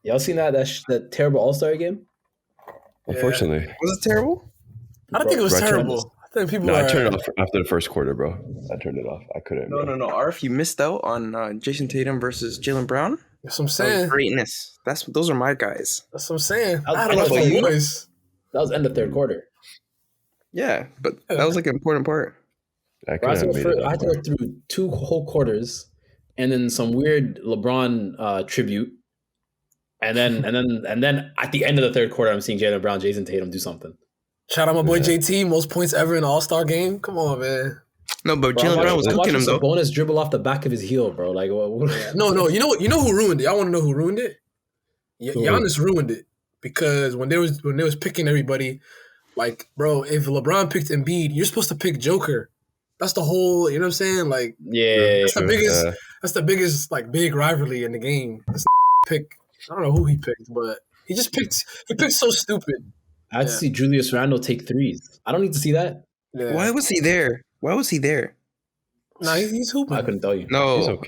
Y'all seen that terrible All-Star game? Unfortunately. Was it terrible? I don't think it was terrible. I think people I turned it off after the first quarter, bro. I turned it off. I couldn't. No. Arf, you missed out on Jason Tatum versus Jaylen Brown. That's what I'm saying. Greatness. Those are my guys. That's what I'm saying. That was end of third quarter. Yeah, but that was like an important part. I had to go through 2 whole quarters, and then some weird LeBron tribute, and then at the end of the third quarter, I'm seeing Jaylen Brown, Jason Tatum do something. Shout out my boy JT, most points ever in an All-Star game. Come on, man. No, but Jaylen Brown was cooking him though. Bonus dribble off the back of his heel, bro. Like what? No. You know who ruined it? I want to know who ruined it. Giannis ruined it because when they was picking everybody, like, bro, if LeBron picked Embiid, you're supposed to pick Joker. That's the whole, you know what I'm saying? Like, that's the biggest like big rivalry in the game. That's pick. I don't know who he picked, but he picked so stupid. I had to see Julius Randle take threes. I don't need to see that. Yeah. Why was he there? Nah, he's hooping. I couldn't tell you. No.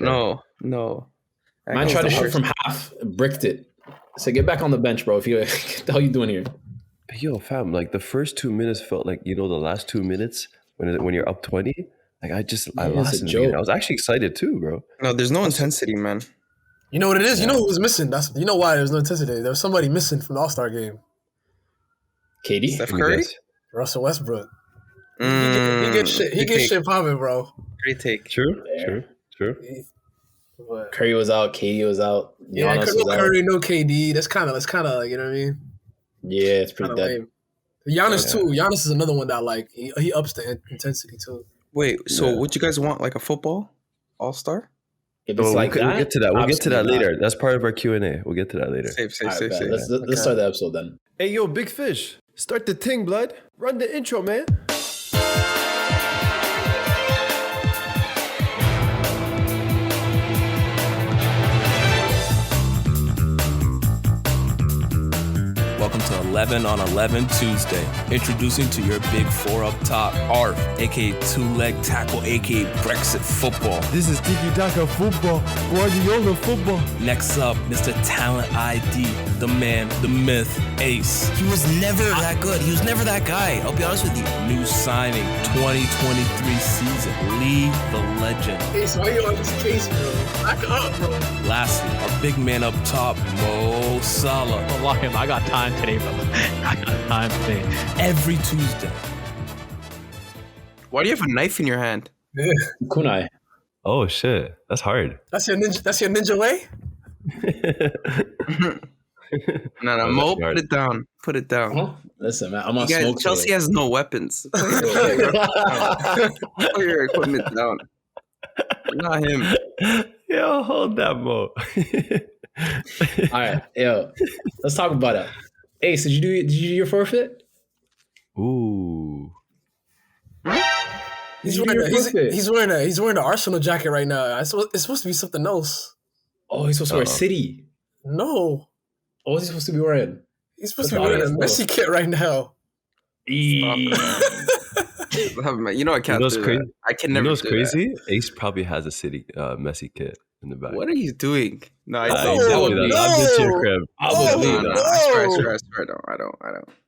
Man tried to shoot from half, bricked it. So get back on the bench, bro. What the hell you doing here? Yo, fam, like the first 2 minutes felt like, the last 2 minutes when you're up 20. Like I lost in the game. I was actually excited too, bro. No, there's no intensity, man. You know what it is? You know who was missing? You know why there's no intensity? There was somebody missing from the All-Star game. KD? Steph Curry? Russell Westbrook. He gets shit popping, bro. Great take. True. Curry was out. KD was out. Giannis was Curry, no KD. That's kind of like, you know what I mean? Yeah, it's pretty dead. Lame. Giannis too. Giannis is another one that like he ups the intensity too. Wait, so would you guys want like a football All-Star? If it's like we'll get to that. We'll get to that later. Not. That's part of our Q&A. We'll get to that later. Safe. Let's start the episode then. Hey, yo, Big Fish. Start the ting, blood. Run the intro, man. Welcome to 11 on 11 Tuesday. Introducing to your big 4 up top, ARF, aka two-leg tackle, aka Brexit football. This is Tiki Taka football, Guardiola football. Next up, Mr. Talent ID, the man, the myth, Ace. He was never that good. He was never that guy. I'll be honest with you. New signing, 2023 season, Lee the Legend. Ace, why you on this case, bro? Back up, bro. Lastly, our big man up top, Mo Salah. I got time today, bro. I got time today. Every Tuesday. Why do you have a knife in your hand? Kunai. Oh shit, that's hard. That's your ninja way? No, Mo, put it down. Put it down. Huh? Listen, man, I'm on smoke. Chelsea has no weapons. Put your equipment down. Not him. Yo, hold that, Mo. All right, yo, let's talk about it. Ace, did you do your forfeit? Ooh. He's wearing an Arsenal jacket right now. It's supposed to be something else. Oh, he's supposed to wear City. No. What was he supposed to be wearing? He's supposed to be wearing a Messi kit right now. You know I can't do that. I can never. You know what's crazy? Ace probably has a City Messi kit in the back. What are you doing? No, I I'll don't. get to your crib. I swear, I don't.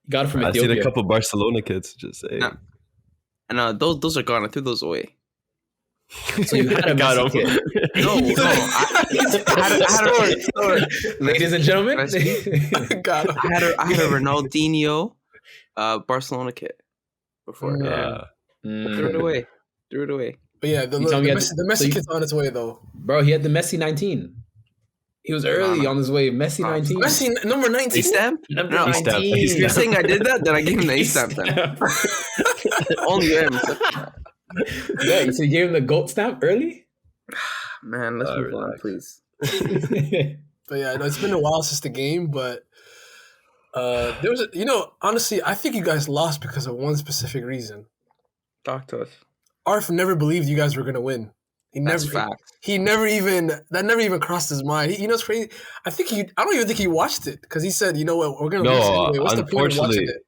Got it from I've Ethiopia. seen a couple Barcelona kits. Just say. No. And those are gone. I threw those away. So you had a Messi kit. No. I had Ladies and gentlemen, I had a Ronaldinho Barcelona kit before. Threw it away. But yeah, the Messi kit's on its way though. Bro, he had the Messi 19. He was early on his way. Messi 19. Messi number 19. A-stamp? Number No, 19. You're saying I did that? Then I gave him the A-stamp then. Only him. Yeah, so you gave him the GOAT stamp early? Man, let's move on, please. But yeah, no, it's been a while since the game, but there was honestly, I think you guys lost because of one specific reason. Talk to us. Arf never believed you guys were gonna win. That's fact. He never even crossed his mind. It's crazy. I don't even think he watched it because he said, "You know what? We're gonna lose anyway. What's the point of watching it?"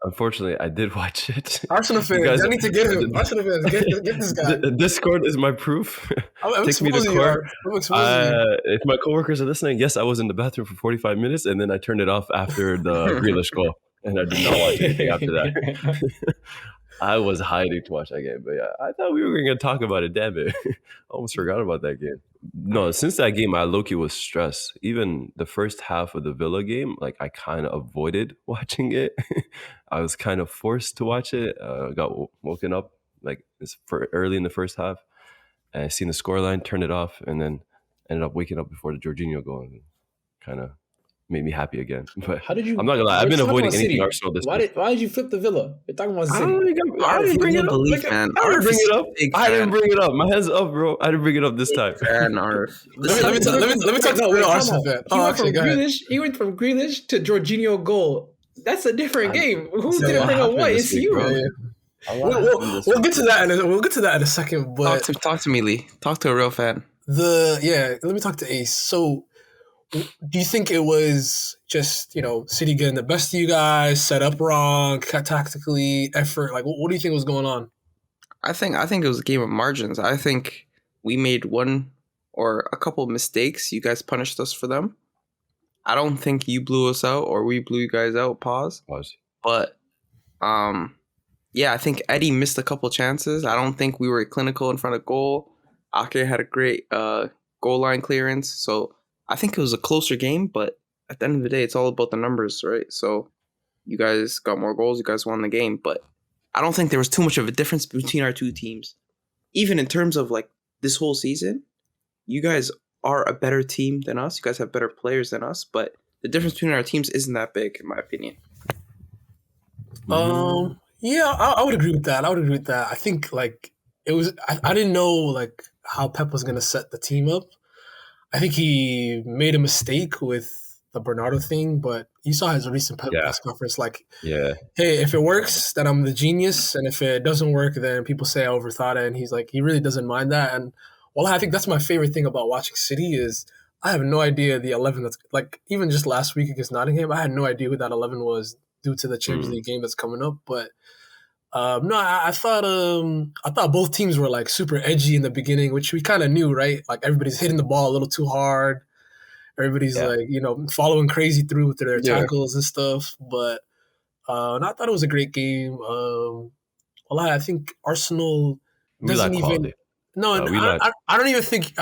Unfortunately, I did watch it. Arsenal fans, I need to get him. Arsenal fans, get this guy. Discord is my proof. I'm Take me to exposing you. court. I'm exposing you. If my coworkers are listening, yes, I was in the bathroom for 45 minutes, and then I turned it off after the Grealish goal, and I did not watch anything after that. I was hiding to watch that game, but yeah, I thought we were going to talk about it. Damn it, I almost forgot about that game. No, since that game, I low-key was stressed. Even the first half of the Villa game, like I kind of avoided watching it. I was kind of forced to watch it. Got woken up like for early in the first half, and I seen the scoreline, turned it off, and then ended up waking up before the Jorginho goal, and kind of made me happy again. But how did you? I'm not gonna lie, I've been avoiding anything City. Arsenal this Why did you flip the Villa? You're talking about City. I didn't bring it up. I didn't bring it up. My head's up, bro. I didn't bring it up this time. Let me talk to the Arsenal fan. He went from Grealish to Jorginho goal. That's a different game. Who didn't bring up what? It's you. We'll get to that. We'll get to that in a second. But talk to me, Lee. Talk to a real fan. Let me talk to Ace. So, do you think it was just City getting the best of you guys, set up wrong, tactically, effort? Like, what do you think was going on? I think it was a game of margins. I think we made one or a couple of mistakes. You guys punished us for them. I don't think you blew us out or we blew you guys out. Pause. But, I think Eddie missed a couple chances. I don't think we were clinical in front of goal. Ake had a great goal line clearance. So I think it was a closer game, but at the end of the day, it's all about the numbers, right? So you guys got more goals. You guys won the game. But I don't think there was too much of a difference between our two teams. Even in terms of like this whole season, you guys are a better team than us. You guys have better players than us, but the difference between our teams isn't that big, in my opinion. Yeah, I would agree with that. I think like it was. I didn't know like how Pep was gonna set the team up. I think he made a mistake with the Bernardo thing, but you saw his recent press conference. Like, hey, if it works, then I'm the genius, and if it doesn't work, then people say I overthought it. And he's like, he really doesn't mind that. And I think that's my favorite thing about watching City is I have no idea the 11 that's like even just last week against Nottingham, I had no idea who that 11 was due to the Champions League game that's coming up. But I thought both teams were like super edgy in the beginning, which we kind of knew, right? Like everybody's hitting the ball a little too hard. Everybody's like, following crazy through with their tackles and stuff. But and I thought it was a great game. I think Arsenal doesn't even. No, I don't even think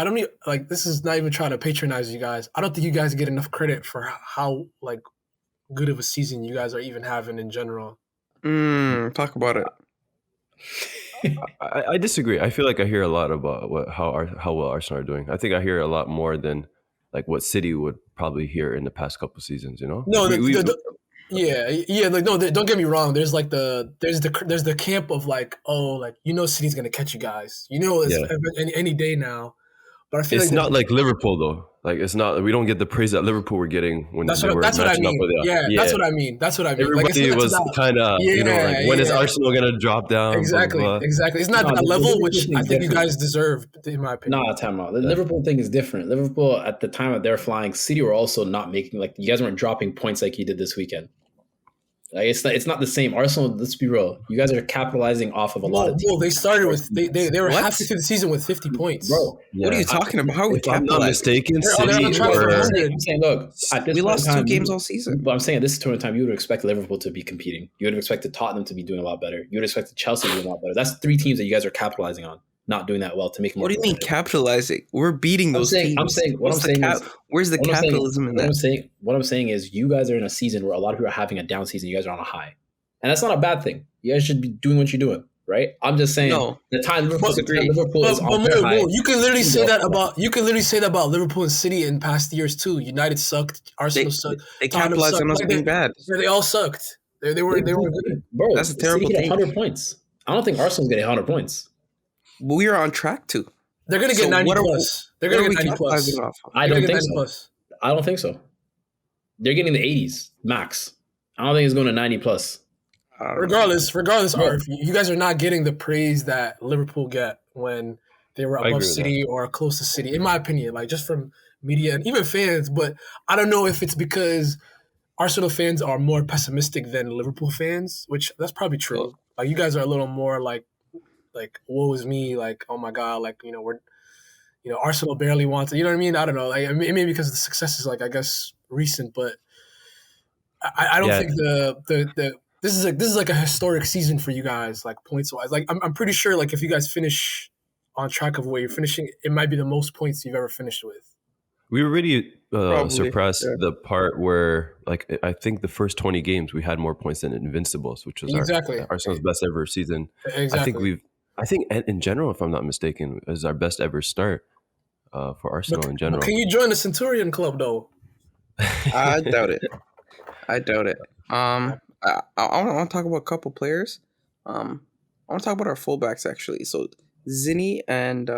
like this is not even trying to patronize you guys. I don't think you guys get enough credit for how like good of a season you guys are even having in general. Talk about it. I disagree. I feel like I hear a lot about how well Arsenal are doing. I think I hear a lot more than like what City would probably hear in the past couple seasons. No, like no. Don't get me wrong. There's like there's the camp of like City's gonna catch you guys. It's any day now. But I feel it's not like Liverpool though. Like it's not. We don't get the praise that Liverpool were getting when they were matching up with it. That's what I mean. Everybody was kind of when is Arsenal gonna drop down? Exactly. It's not that level, which I think you guys deserve, in my opinion. Nah, time out. The Liverpool thing is different. Liverpool at the time that they're flying, City were also not making like you guys weren't dropping points like you did this weekend. Like it's not the same. Arsenal, let's be real. You guys are capitalizing off of a lot of teams. Well, they started with they were halfway through the season with 50 points. Bro, what are you talking about? How are we capitalizing? I'm not mistaken. We lost 2 games all season. But I'm saying at this tournament time, you would expect Liverpool to be competing. You would have expected Tottenham to be doing a lot better. You would expect Chelsea to be doing a lot better. That's 3 teams that you guys are capitalizing on, not doing that well to make them. What do you mean capitalizing? We're beating those teams. Where's the capitalism in that? What I'm saying is you guys are in a season where a lot of people are having a down season. You guys are on a high. And that's not a bad thing. You guys should be doing what you're doing, right? I'm just saying the time Liverpool is on their high. You can literally say that about Liverpool and City in past years too. United sucked, Arsenal sucked. They capitalized on us being bad. They all sucked. They were good. Bro, that's a terrible thing. 100 points. I don't think Arsenal's getting 100 points. But we are on track to. They're going to get 90 plus. They're going to get 90 plus. I don't think so. They're getting the 80s max. I don't think it's going to 90 plus. Regardless, Arf, you guys are not getting the praise that Liverpool get when they were above City or close to City, in my opinion, like just from media and even fans. But I don't know if it's because Arsenal fans are more pessimistic than Liverpool fans, which that's probably true. Like you guys are a little more like woe is me, like oh my god, like Arsenal barely wants it. You know what I mean? I don't know. Like maybe because the success is like I guess recent, but I don't think the this is like a historic season for you guys, like points wise. Like I'm pretty sure like if you guys finish on track of where you're finishing, it might be the most points you've ever finished with. We already surpassed the part where, like, I think the first 20 games we had more points than Invincibles, which was Arsenal's best ever season. Exactly. I think in general, if I'm not mistaken, is our best ever start for Arsenal in general. Can you join the Centurion Club though? I doubt it. I want to talk about a couple players. I want to talk about our fullbacks actually. So Zinni and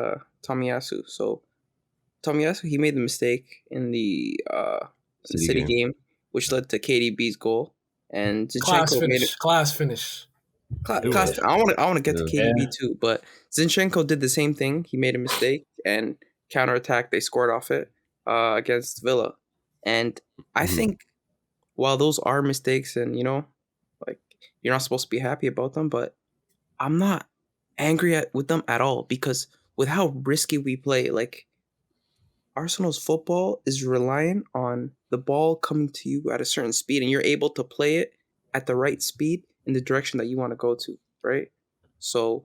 Tomiyasu. So Tomiyasu, he made the mistake in the City game, which led to KDB's goal. And Zinchenko made it. Class finish. I want to get to KDB too, but Zinchenko did the same thing. He made a mistake and counterattack. They scored off it against Villa, and I think while those are mistakes, and like you're not supposed to be happy about them, but I'm not angry with them at all because with how risky we play, like Arsenal's football is reliant on the ball coming to you at a certain speed, and you're able to play it at the right speed in the direction that you want to go to, right? So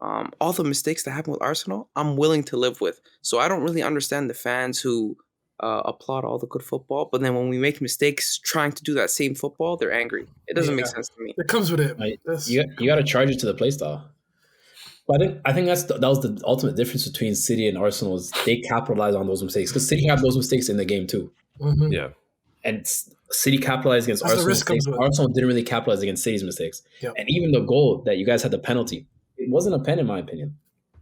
all the mistakes that happen with Arsenal, I'm willing to live with. So I don't really understand the fans who applaud all the good football, but then when we make mistakes trying to do that same football, they're angry. It doesn't make sense to me. It comes with it. You got to charge it to the play style. But I think that was the ultimate difference between City and Arsenal is they capitalize on those mistakes because City have those mistakes in the game too. Mm-hmm. Yeah, and City capitalized against Arsenal's mistakes. Arsenal didn't really capitalize against City's mistakes. Yep. And even the goal that you guys had the penalty, it wasn't a pen in my opinion.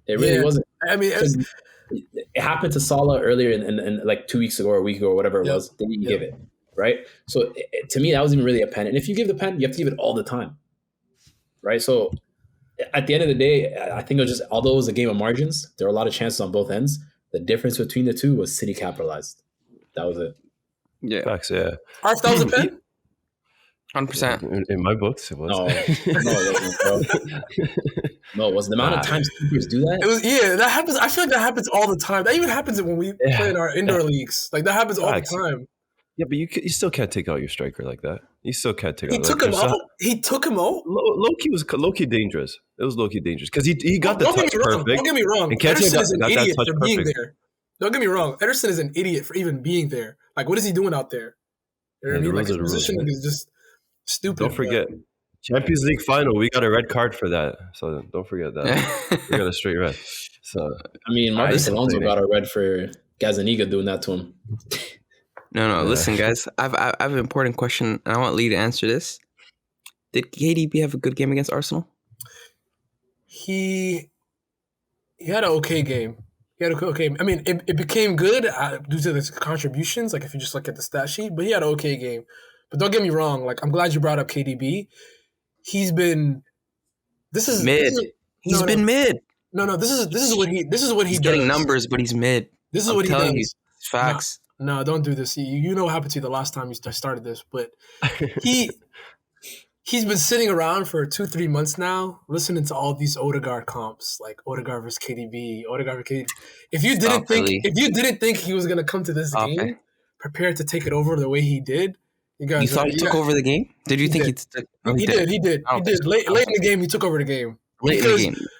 It really wasn't. I mean, it happened to Salah earlier in like 2 weeks ago or a week ago or whatever it was. They didn't give it, right? So to me, that wasn't even really a pen. And if you give the pen, you have to give it all the time, right? So at the end of the day, I think it was just, although it was a game of margins, there were a lot of chances on both ends. The difference between the two was City capitalized. That was it. Yeah. Facts, yeah. Arf, that was a pen? 100%. In my books, it was. No, it wasn't, bro. No, it was the amount of times keepers do that. It was, that happens. I feel like that happens all the time. That even happens when we play in our indoor leagues. Like that happens all the time. Yeah, but you still can't take out your striker like that. You still can't take out. He took him out. Low-key was low-key dangerous. It was low-key dangerous because he got the touch perfect. Don't get me wrong. And Ederson is an idiot for being there. Don't get me wrong. Ederson is an idiot for even being there. Like, what is he doing out there? You know what I mean? Like, his positioning is just stupid. Don't forget, Champions League final, we got a red card for that. So don't forget that. We got a straight red. So I mean, Marcus Alonso got a red for Gazaniga doing that to him. No. Listen, guys. I have an important question, and I want Lee to answer this. Did KDB have a good game against Arsenal? He had an okay game. He had an okay game. I mean, it became good due to his contributions. Like if you just look at the stat sheet, but he had an okay game. But don't get me wrong. Like I'm glad you brought up KDB. He's been. This is mid. He's been mid. No. This is what he he's does. Getting numbers, but he's mid. This is what he does. You, facts. No, don't do this. You know what happened to you the last time you started this, but he's been sitting around for 2-3 months now, listening to all these Odegaard comps, like Odegaard versus KDB, Odegaard versus KDB. If you didn't think he was gonna come to this game prepared to take it over the way he did, you thought he took over the game? Did you think he took? He did. Late in the game, he took over the game. Late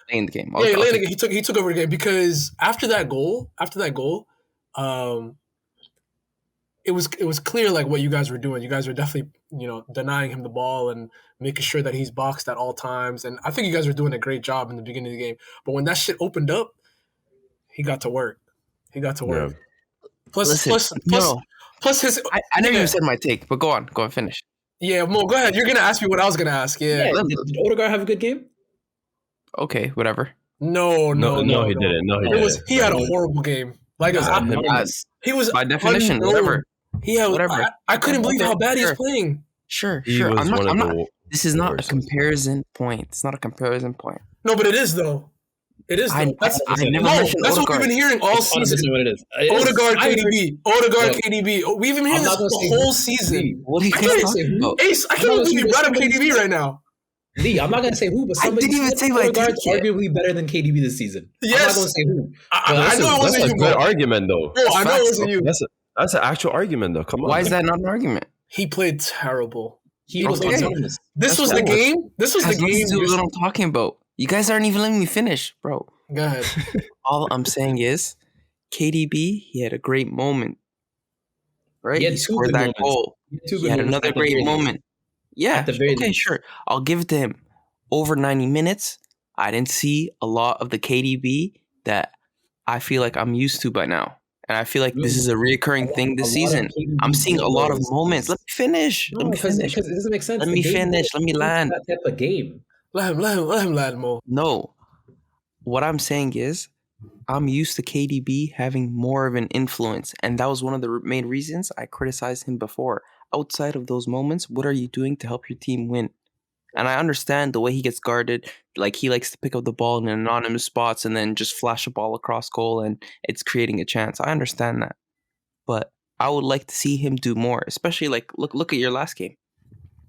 in the game. Okay, late in the game, he took over the game because after that goal, it was clear like what you guys were doing. You guys were definitely, denying him the ball and making sure that he's boxed at all times. And I think you guys were doing a great job in the beginning of the game. But when that shit opened up, he got to work. Yeah. Plus his. I never even said my take, but go on, finish. Yeah, Mo, go ahead. You're gonna ask me what I was gonna ask. Yeah. Did Odegaard have a good game? Okay, whatever. No, he didn't. No, he didn't. He had a horrible game. Like he was by definition, whatever. He had whatever. I couldn't believe how bad he's playing. Sure. I'm not. This is not a comparison point. It's not a comparison point. No, but it is though. It is I though. That's never no. mentioned That's what we've Odegaard. been hearing all It's 100% season. what it is. Odegaard, KDB. Odegaard, Look, KDB. We've been hearing I'm this not gonna the say whole who. season. What are you I guys can't talking who. about? Ace, I I'm can't not believe gonna you brought up say KDB somebody- right now. Lee, I'm not gonna say who, but I somebody didn't even said say my Odegaard's take yet. arguably better than KDB this season. I'm not Yes. gonna say who. I That's know it that's wasn't a you, good bro. argument, though. Bro, I know it facts, wasn't you. That's an actual argument, though. Come on. Why is that not an argument? He played terrible. He was Okay. autonomous. This That's was the cool. game. This was the Has nothing game. to do with what I'm talking about. You guys aren't even letting me finish, bro. Go ahead. All I'm saying is, KDB, he had a great moment, right? He had He two scored good that moments. goal. He had another great moment. Yeah, At the very okay, least. sure. I'll give it to him. Over 90 minutes, I didn't see a lot of the KDB that I feel like I'm used to by now. And I feel like this is a reoccurring thing this season. I'm seeing a lot of moments. Let me finish. No, because it doesn't make sense. Let The me game finish. is Let me land. that type of game. Let him land more. No. What I'm saying is, I'm used to KDB having more of an influence. And that was one of the main reasons I criticized him before. Outside of those moments, what are you doing to help your team win? And I understand the way he gets guarded. Like, he likes to pick up the ball in anonymous spots and then just flash a ball across goal and it's creating a chance. I understand that. But I would like to see him do more, especially like look at your last game.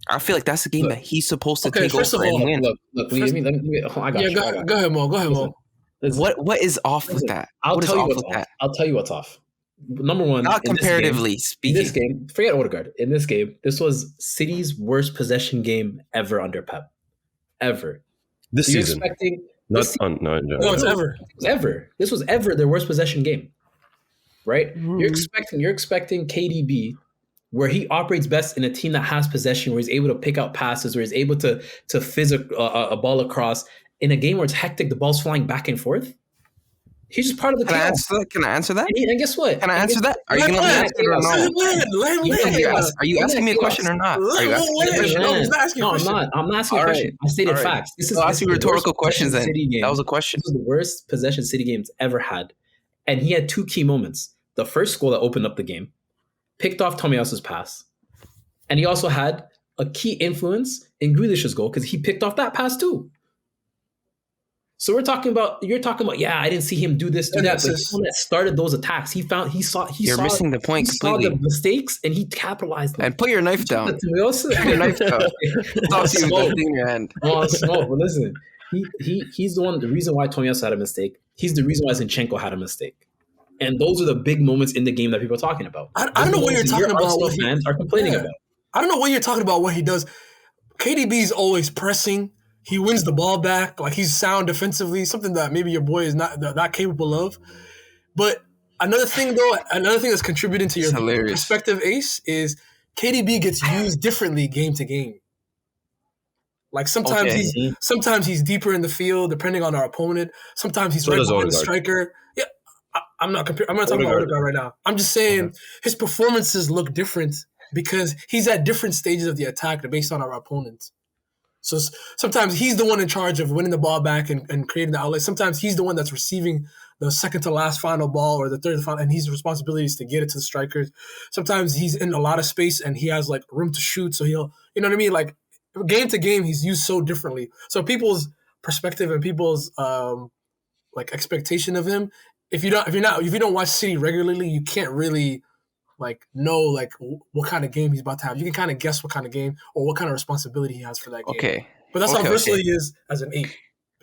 I feel like that's the game that he's supposed to take first over of all, and win. Look, let me, I got you. Go ahead, Mo. Go ahead, Mo. Listen, What is off with that? I'll What is tell you off what's with off. that? I'll tell you what's off. Number one, Not comparatively in speaking. this game, forget Odegaard. In this game, this was City's worst possession game ever under Pep. Ever. This You're season. expecting No, in general. No, it's ever. ever. This was ever their worst possession game. Right? Mm-hmm. You're expecting KDB, where he operates best in a team that has possession, where he's able to pick out passes, where he's able to fizz a ball across. In a game where it's hectic, the ball's flying back and forth. He's just part of the Can I chaos. answer that? Can I answer that? And guess what? Can I answer that? Are you going to let me answer it or no? Are you asking me a question or not? Are you asking me a question? No, he's not asking a No, question. I'm not asking a All question. right. I stated All right. facts. I'll ask you the rhetorical worst questions then. possession City game. That was a question. This was the worst possession City games ever had. And he had two key moments. The first goal that opened up the game, picked off Tomiyasu's pass. And he also had a key influence in Grealish's goal because he picked off that pass too. So you're talking about, yeah, I didn't see him do this, do that, but he's the one that started those attacks. You're missing the point completely. He saw the mistakes and he capitalized them. And put your knife down. Put your knife down. Talk to you with that thing in your hand. Oh, smoke. But listen, he's the reason why Tomiyasu had a mistake. He's the reason why Zinchenko had a mistake. And those are the big moments in the game that people are talking about. I don't know what you're talking about. Arsenal fans are complaining about. I don't know what you're talking about. What he does. KDB's always pressing. He wins the ball back. Like, he's sound defensively. Something that maybe your boy is not capable of. But another thing that's contributing to your perspective, Ace, is KDB gets used differently game to game. Like, sometimes he's deeper in the field depending on our opponent. Sometimes he's right behind the striker. Yeah. I'm not talking about Odegaard right now. I'm just saying his performances look different because he's at different stages of the attack based on our opponent. So sometimes he's the one in charge of winning the ball back and creating the outlet. Sometimes he's the one that's receiving the second to last final ball or the third to final, and his responsibility is to get it to the strikers. Sometimes he's in a lot of space and he has like room to shoot, so he'll, you know what I mean? Like, game to game, he's used so differently. So people's perspective and people's like expectation of him, if you don't watch City regularly, you can't really like know like what kind of game he's about to have. You can kind of guess what kind of game or what kind of responsibility he has for that game. Okay. But that's how versatile he is as an 8.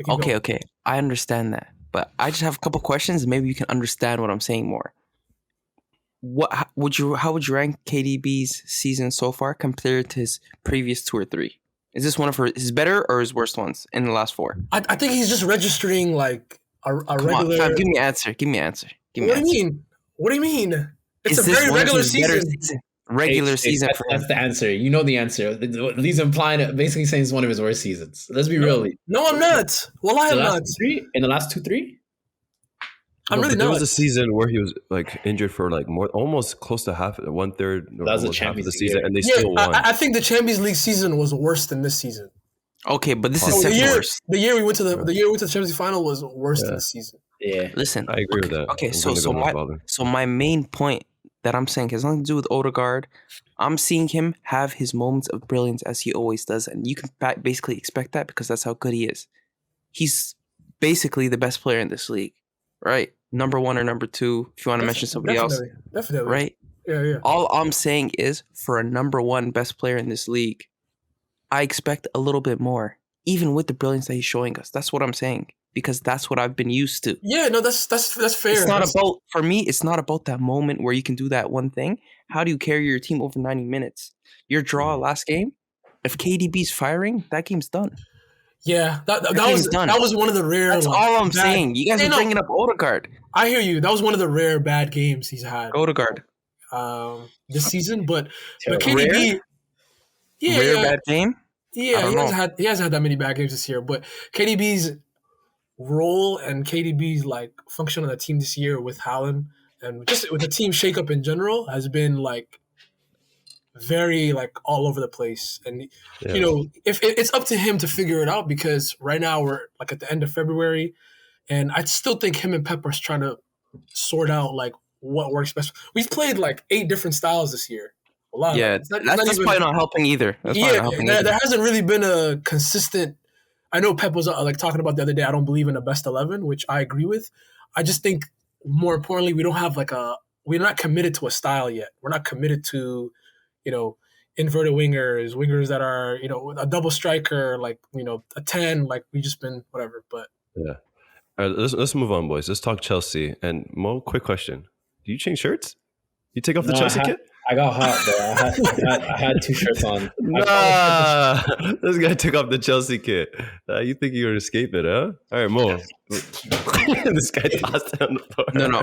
Okay. I understand that. But I just have a couple questions. Maybe you can understand what I'm saying more. How would you rank KDB's season so far compared to his previous 2 or 3? Is this one of his better or his worst ones in the last 4? I think he's just registering like a regular. On, fam, give me an answer. What do you mean? It's a very regular season. Regular season. That's the answer. You know the answer. He's implying, basically saying it's one of his worst seasons. Let's be real. No, I'm not. Well, I'm not. In the last 2-3? I'm really not. There was a season where he was like injured for like almost close to 1/3. That was the Champions League season, and they still won. I think the Champions League season was worse than this season. Okay, but this is second worst. The year we went to the Champions League final was worse than this season. Yeah. Listen, I agree with that. Okay, so my main point that I'm saying has nothing to do with Odegaard. I'm seeing him have his moments of brilliance as he always does, and you can basically expect that because that's how good he is. He's basically the best player in this league, right? Number 1 or number 2, if you want to mention somebody else, Definitely. right? Yeah. All I'm saying is, for a number 1 best player in this league, I expect a little bit more, even with the brilliance that he's showing us. That's what I'm saying, because that's what I've been used to. Yeah, no, that's fair. It's not about, for me, it's not about that moment where you can do that one thing. How do you carry your team over 90 minutes? Your draw last game, if KDB's firing, that game's done. Yeah, that game's done. That was one of the rare. That's all I'm saying. You guys are bringing up Odegaard. I hear you. That was one of the rare bad games he's had. Odegaard. This season, but Rare KDB, bad game. Yeah, he hasn't had that many bad games this year. But KDB's role and KDB's like function on the team this year with Haaland and just with the team shakeup in general has been like very like all over the place. And you know, if it's up to him to figure it out, because right now we're like at the end of February, and I still think him and Pep are trying to sort out like what works best. We've played like 8 different styles this year. A lot. Yeah, that's probably not helping either. There hasn't really been a consistent. I know Pep was like talking about the other day, I don't believe in a best 11, which I agree with. I just think more importantly, we're not committed to a style yet. We're not committed to, you know, inverted wingers that are, you know, a double striker, like, you know, a 10, like we just been whatever. But yeah. All right, let's move on, boys. Let's talk Chelsea. And Mo, quick question. Do you change shirts? You take off the Chelsea kit? I got hot, bro. I had 2 shirts on. Nah, this guy took off the Chelsea kit. You think you're gonna escape it, huh? All right, Mo. This guy tossed it on the floor. No,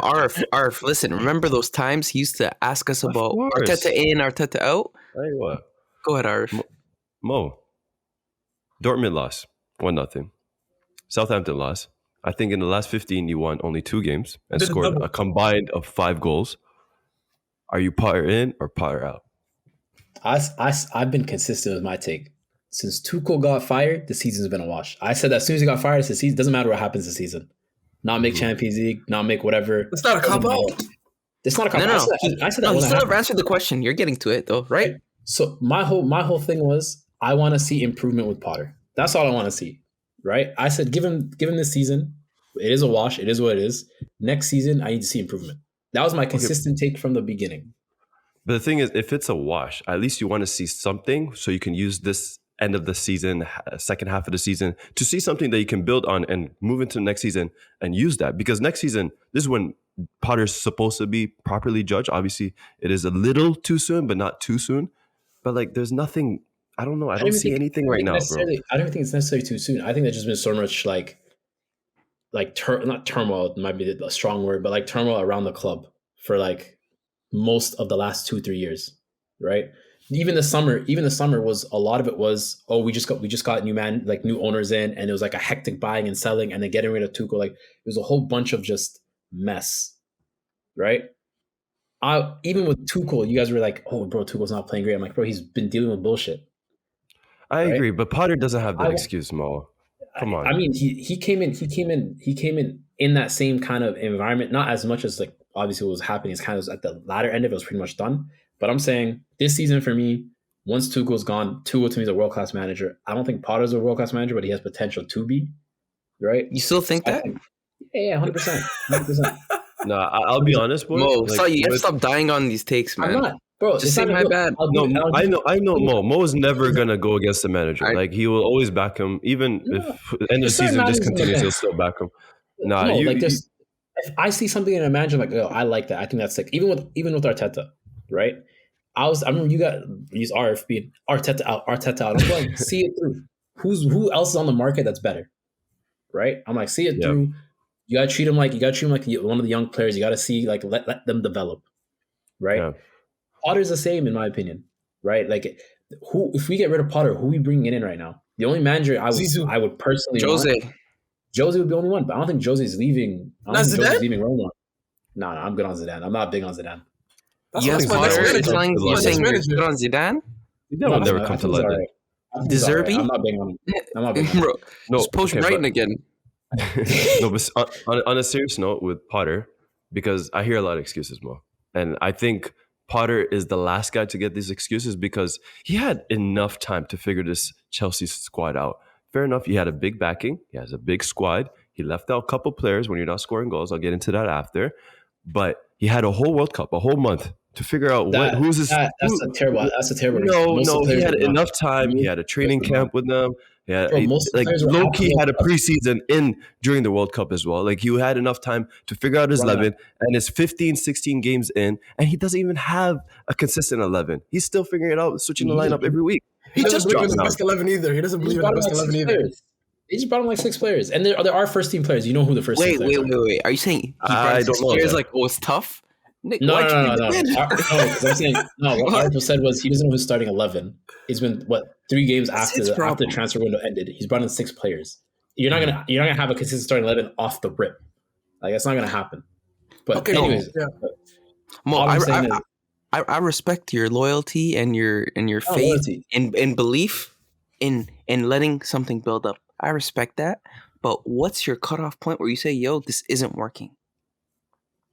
Arf, listen, remember those times he used to ask us about Arteta in, Arteta out? Tell you what. Go ahead, Arf. Mo. Dortmund lost 1-0. Southampton lost. I think in the last 15, you won only 2 games and scored a combined of 5 goals. Are you Potter in or Potter out? I've been consistent with my take. Since Tuchel got fired, the season's been a wash. I said that as soon as he got fired, the season doesn't matter what happens this season. Not make Champions League, not make whatever. It's not a cop-out. It's not a cop-out. I said that. You still have answered the question. You're getting to it though, right? So my whole thing was I want to see improvement with Potter. That's all I want to see, right? I said give him this season. It is a wash. It is what it is. Next season, I need to see improvement. That was my consistent take from the beginning. But the thing is, if it's a wash, at least you want to see something so you can use this end of the season, second half of the season, to see something that you can build on and move into the next season and use that. Because next season, this is when Potter's supposed to be properly judged. Obviously, it is a little too soon, but not too soon. But like, there's nothing, I don't know. I don't see anything right now, bro. I don't think it's necessarily too soon. I think there's just been so much not turmoil might be a strong word, but like turmoil around the club for like most of the last 2-3 years, right? Even the summer was a lot of it was, we just got new owners in, and it was like a hectic buying and selling and then getting rid of Tuchel. Like it was a whole bunch of just mess, right? Even with Tuchel, you guys were like, oh bro, Tuchel's not playing great. I'm like, bro, he's been dealing with bullshit. I agree, but Potter doesn't have that excuse, Mo. Come on. I mean, he came in that same kind of environment, not as much as like obviously what was happening. It's kind of at the latter end of it was pretty much done. But I'm saying this season for me, once Tuchel's gone, Tuchel to me is a world-class manager. I don't think Potter's a world-class manager, but he has potential to be, right? You still think that? Yeah, 100%. No, I'll be honest, boy. Mo, you have to stop dying on these takes, man. I'm not. Bro, just say my bad. I know Mo. Mo is never going to go against the manager. Like, he will always back him. Even if end of the season discontinues, he'll still back him. If I see something in a manager, I'm like, oh, I like that. I think that's sick. Even with Arteta, right? I remember you got use RFB, Arteta out. I'm like, see it through. Who else is on the market that's better, right? I'm like, see it through. You gotta treat him like one of the young players. You gotta see like let them develop, right? Yeah. Potter's the same in my opinion, right? Like, if we get rid of Potter, who are we bringing in right now? The only manager I would personally Jose. Jose would be the only one, but I don't think Jose's leaving. Jose's leaving Roma. No, I'm good on Zidane. I'm not big on Zidane. Yes, Potter is saying you're good on Zidane. That will never come to London. Deserby? I'm not big on him. Bro, just post Brighton again. No, but on a serious note with Potter, because I hear a lot of excuses, Mo, and I think Potter is the last guy to get these excuses because he had enough time to figure this Chelsea squad out. Fair enough, he had a big backing, he has a big squad, He left out a couple players when you're not scoring goals. I'll get into that after. But he had a whole World Cup, a whole month to figure out who's this. That's a terrible. That's a terrible. No. He had enough time. He had a training camp with them. Yeah, Loki had a preseason during the World Cup as well. Like, he had enough time to figure out his 11, and it's 15, 16 games in, and he doesn't even have a consistent 11. He's still figuring it out, switching the lineup every week. He just believe in the best 11 either. He doesn't believe in the best 11 either. He just brought him like 6 players, and there are first team players. You know who the first team players are. Wait. Are you saying he brought 6 players like, oh, it's tough? Nick, no. I'm saying what Arthur said was he doesn't know who's starting 11. He's been 3 games after the transfer window ended. He's brought in 6 players. You're not gonna have a consistent starting 11 off the rip. Like, that's not gonna happen. But anyways, Mo, I respect your loyalty and your faith and belief in letting something build up. I respect that. But what's your cutoff point where you say, "Yo, this isn't working"?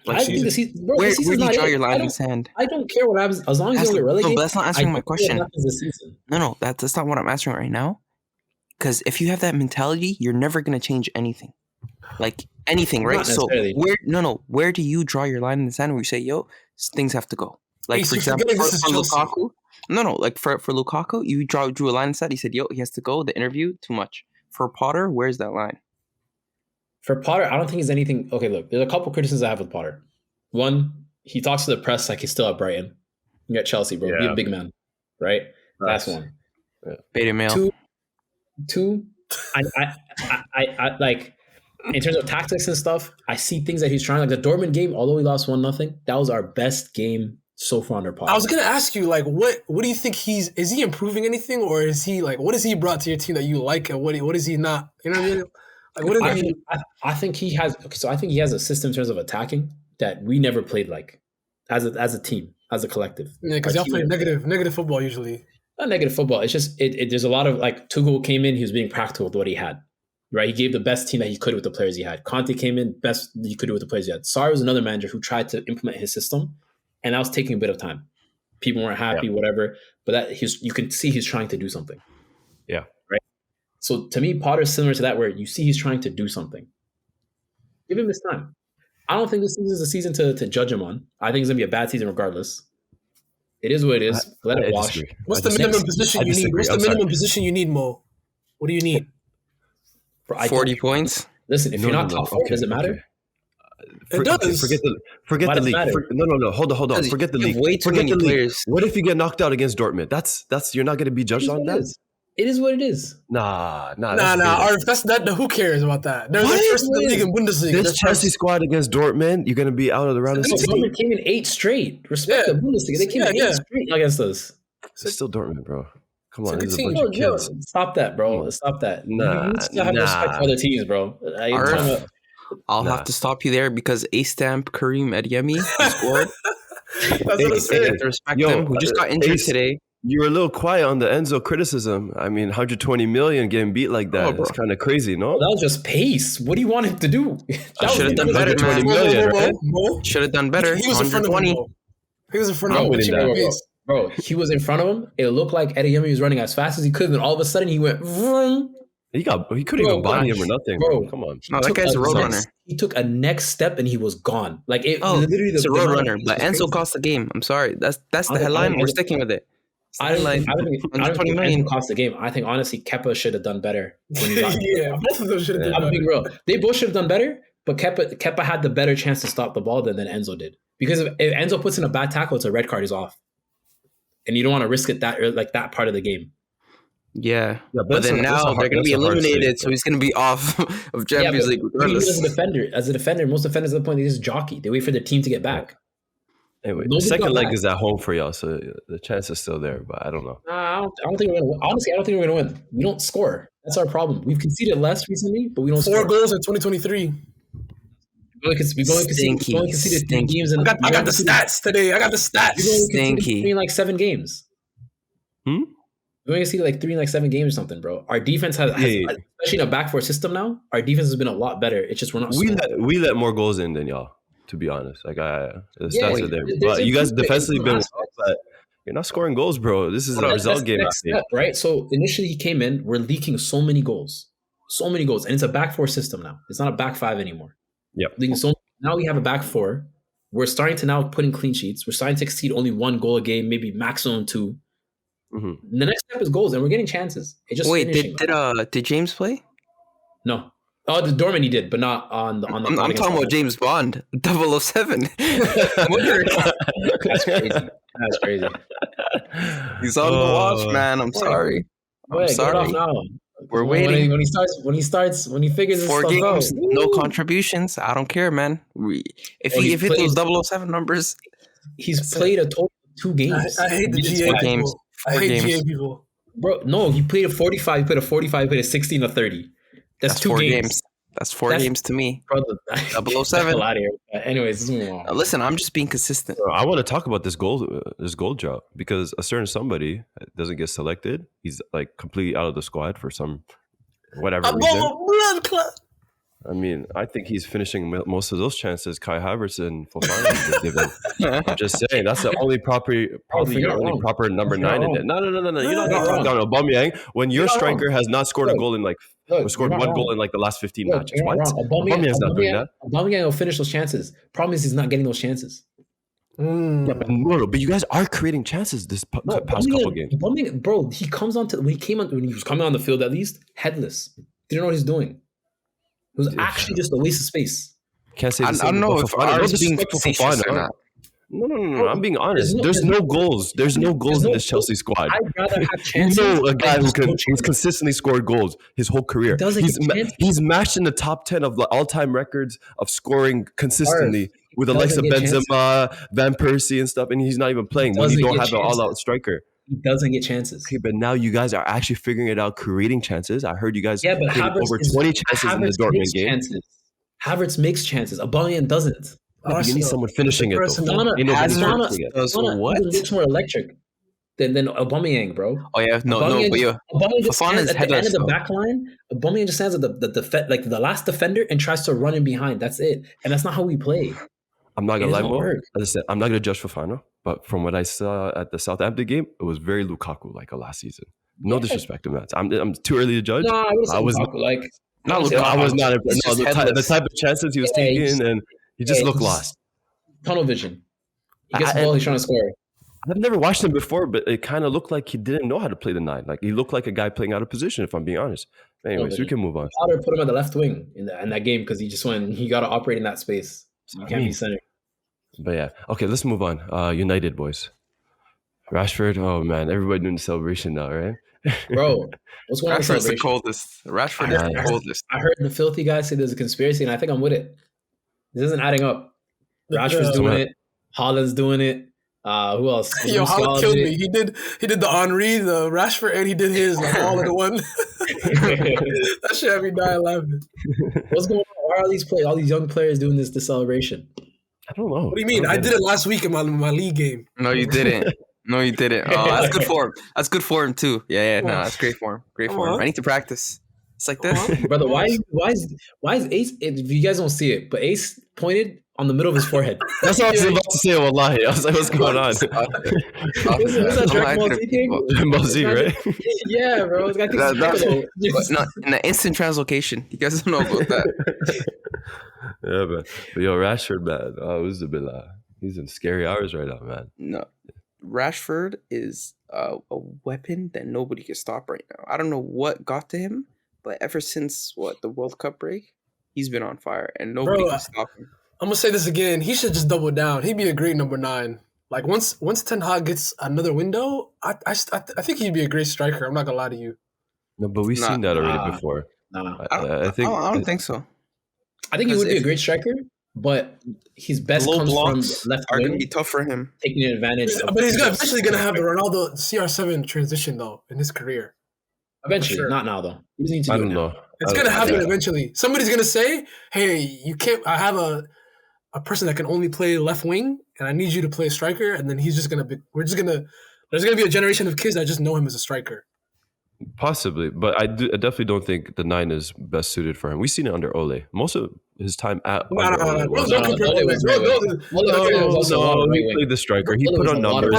Like, I think where do you draw your line in the sand? I don't care what happens as long as you don't get relegated. No, but that's not answering my question. No, that's not what I'm answering right now. Because if you have that mentality, you're never gonna change anything, like anything, right? So where do you draw your line in the sand where you say, "Yo, things have to go"? Like, for example, for Lukaku. Like for Lukaku, you drew a line in the sand. He said, "Yo, he has to go." The interview, too much. For Potter, where's that line? For Potter, I don't think he's anything. Okay, look, there's a couple criticisms I have with Potter. One, he talks to the press like he's still at Brighton. You're at Chelsea, bro. Yeah. Be a big man, right? That's one. Yeah. Beta male. Two. I like, in terms of tactics and stuff, I see things that he's trying. Like the Dortmund game, although we lost 1-0, that was our best game so far under Potter. I was gonna ask you, like, what do you think is he improving anything, or is he like, what has he brought to your team that you like, and what is he not? You know what I mean? Like, what is I think he has. Okay, so I think he has a system in terms of attacking that we never played like as a team, as a collective. Yeah, because y'all play negative football usually. Not negative football. It's just there's a lot of, like, Tuchel came in, he was being practical with what he had. Right, he gave the best team that he could with the players he had. Conte came in, best he could do with the players he had. Sarri was another manager who tried to implement his system, and that was taking a bit of time. People weren't happy, whatever. But you can see he's trying to do something. Yeah. Right. So to me, Potter's similar to that, where you see he's trying to do something. Give him this time. I don't think this season is a season to judge him on. I think it's gonna be a bad season regardless. It is what it is. Let it wash. What's the minimum position you need? What's the minimum position you need, Mo? What do you need? 40 points. Listen, if you're not top 4, does it matter? It does. Forget the league. No. Hold on. Forget the league. Way too many players. What if you get knocked out against Dortmund? That's you're not going to be judged on that. It is what it is. Nah. That's that. Who cares about that? There's a first in the league in Bundesliga. This Chelsea squad against Dortmund, you're going to be out of the round of 16. Dortmund came in 8 straight. Respect the Bundesliga. They came in 8 straight against us. It's still Dortmund, bro. Come on, there's a bunch of kids. Stop that, bro. Stop that. You still have respect for other teams, bro. I'll have to stop you there because A-Stamp Kareem Adeyemi scored. That's what I'm saying. Respect him, who just got injured today. You were a little quiet on the Enzo criticism. I mean, 120 million getting beat like that. It's kind of crazy, no? Well, that was just pace. What do you want him to do? Should have done better, man. 20 million, right? Should have done better. He was in front of him. He was in front of him. Bro, he was in front of him. It looked like Adeyemi was running as fast as he could, and all of a sudden he went. Vroom. He couldn't even body him or nothing, bro. Come on. No, that guy's a road runner. He took a next step and he was gone. Like literally, it's a road runner. But Enzo cost the game. I'm sorry. That's the headline. We're sticking with it. I don't think Enzo cost the game. I think honestly, Kepa should have done better. When he got both of them should have done better. I'm being real. They both should have done better, but Kepa had the better chance to stop the ball than Enzo did. Because if Enzo puts in a bad tackle, it's a red card. He's off. And you don't want to risk it that part of the game. Yeah, but then now they're going to be eliminated, so he's going to be off of Champions League. As a defender, most defenders at the point they just jockey. They wait for their team to get back. Anyway, the second leg is at home for y'all, so the chance is still there. But I don't know. I don't think we're going to win. Honestly, I don't think we're going to win. We don't score. That's our problem. We've conceded less recently, but we don't score. 4 goals in 2023. We've only conceded 3 games. I got the stats today. I got the stats. Stinky. 3 in like 7 games. We only see like 3 in like 7 games or something, bro. Our defense has especially in a back 4 system now. Our defense has been a lot better. It's just we're not. We let more goals in than y'all, to be honest. Like the stats are there, but you guys defensively been. But you're not scoring goals, bro. This is a result game, step, right? So initially he came in. We're leaking so many goals. So many goals. And it's a back four system now. It's not a back five anymore. Yep. So now we have a back four. We're starting to now put in clean sheets. We're starting to exceed only 1 goal a game, maybe maximum 2. Mm-hmm. The next step is goals, and we're getting chances. It just did James play? No. Oh, the Dorman he did, but not on the. I'm talking about James Bond, 007. That's crazy. That's crazy. He's on the watch, man. I'm sorry. I'm sorry. Get off now. We're waiting. When he figures his 4 stuff games, out. no contributions. I don't care, man. If he hit those 007 numbers, he's played a total of 2 games. I hate the GA people. I hate GA people. Bro, no, he played a 45. He played a 45. He played a 60 and a 30. That's 2 games. That's 4 games to me. Brother, 007. Out of here. Anyways, listen, I'm just being consistent. I want to talk about this goal drought because a certain somebody doesn't get selected. He's like completely out of the squad for some whatever reason. I mean, I think he's finishing most of those chances. Kai Havertz and Fofana given. I'm just saying that's the only probably your only proper number 9 in it. No. You're not going to talk down Aubameyang when your striker has not scored a goal in scored 1 goal in like the last 15 matches. What? Aubameyang's not doing that. Aubameyang will finish those chances. Problem is he's not getting those chances. Yeah, but you guys are creating chances this past couple games. Aubameyang, bro, he comes on to when he was coming on the field at least headless. Didn't know what he's doing. It was actually just a waste of space. Can't say the same. I don't know if I'm being facetious or not. No. I'm being honest. There's no goals. There's no goals in this Chelsea squad. I'd rather have chances. A guy who's consistently scored goals his whole career. He's matched in the top 10 of the all-time records of scoring consistently with the likes of Benzema, Van Persie, and stuff, and he's not even playing when you don't have an all-out striker. He doesn't get chances. Okay, but now you guys are actually figuring it out, creating chances. I heard you guys but over 20 chances in the Dortmund game. Havertz makes chances. Aubameyang doesn't. You need someone finishing it. What? He looks more electric than Aubameyang, bro. Oh yeah, Aubameyang just stands at the end of the back line. Aubameyang just stands at the last defender and tries to run in behind. That's it, and that's not how we play. I'm not gonna lie, Mo. As I said, I'm not gonna judge Fofana, but from what I saw at the Southampton game, it was very Lukaku like last season. No disrespect to that. I'm too early to judge. No, I was Lukaku, like. Not Lukaku. I was not impressed. No, the type of chances he was taking, and he just looked lost. Tunnel vision. He gets the ball, he's trying to score. I've never watched him before, but it kind of looked like he didn't know how to play the 9. Like he looked like a guy playing out of position, if I'm being honest. Anyways, we can move on. Potter put him at the left wing in that game because he got to operate in that space. So you can't be center. But yeah, okay, let's move on. United boys, Rashford. Oh man, everybody doing the celebration now, right? Bro, what's going on? Rashford's the coldest. Rashford is the coldest. I heard the filthy guys say there's a conspiracy, and I think I'm with it. This isn't adding up. Rashford's doing it. Haaland's doing it. Who else? Yo, Haaland killed me. He did the Henry, the Rashford, and he did his all in one. That shit had me dying laughing. What's going on? Why are all these young players doing this celebration? I don't know. What do you mean? I did it last week in my league game. No, you didn't. Oh, that's good for him. That's good for him too. Yeah. No, that's great for him. Great for him. I need to practice. It's like this, brother. Why is Ace? If you guys don't see it, but Ace pointed on the middle of his forehead. That's what I was about to say. Wallahi, I was like, "What's going on?" Is that Dragon Ball Z king? Dragon Ball Z, right? Yeah, bro. It's got not in an instant translocation. You guys don't know about that. Yeah, but yo, Rashford, man. Oh, Uzubillah. He's in scary hours right now, man. No, Rashford is a weapon that nobody can stop right now. I don't know what got to him, but ever since the World Cup break, he's been on fire, and nobody can stop him. I'm gonna say this again. He should just double down. He'd be a great number 9. Like once Ten Hag gets another window, I think he'd be a great striker. I'm not gonna lie to you. No, but we've seen that already before. No, I don't think so. I think he would be a great striker, but his best comes from left are wing. Going to be tough for him. Taking advantage. But he's eventually going to have the Ronaldo CR7 transition, though, in his career. Eventually. Sure. Not now, though. He doesn't need to I don't know. It's going to happen eventually. Somebody's going to say, hey, you can't. I have a person that can only play left wing, and I need you to play striker. And then he's just going to be, there's going to be a generation of kids that just know him as a striker. Possibly, but I definitely don't think the 9 is best suited for him. We've seen it under Ole. Most of his time at No, he played the striker. He put on numbers.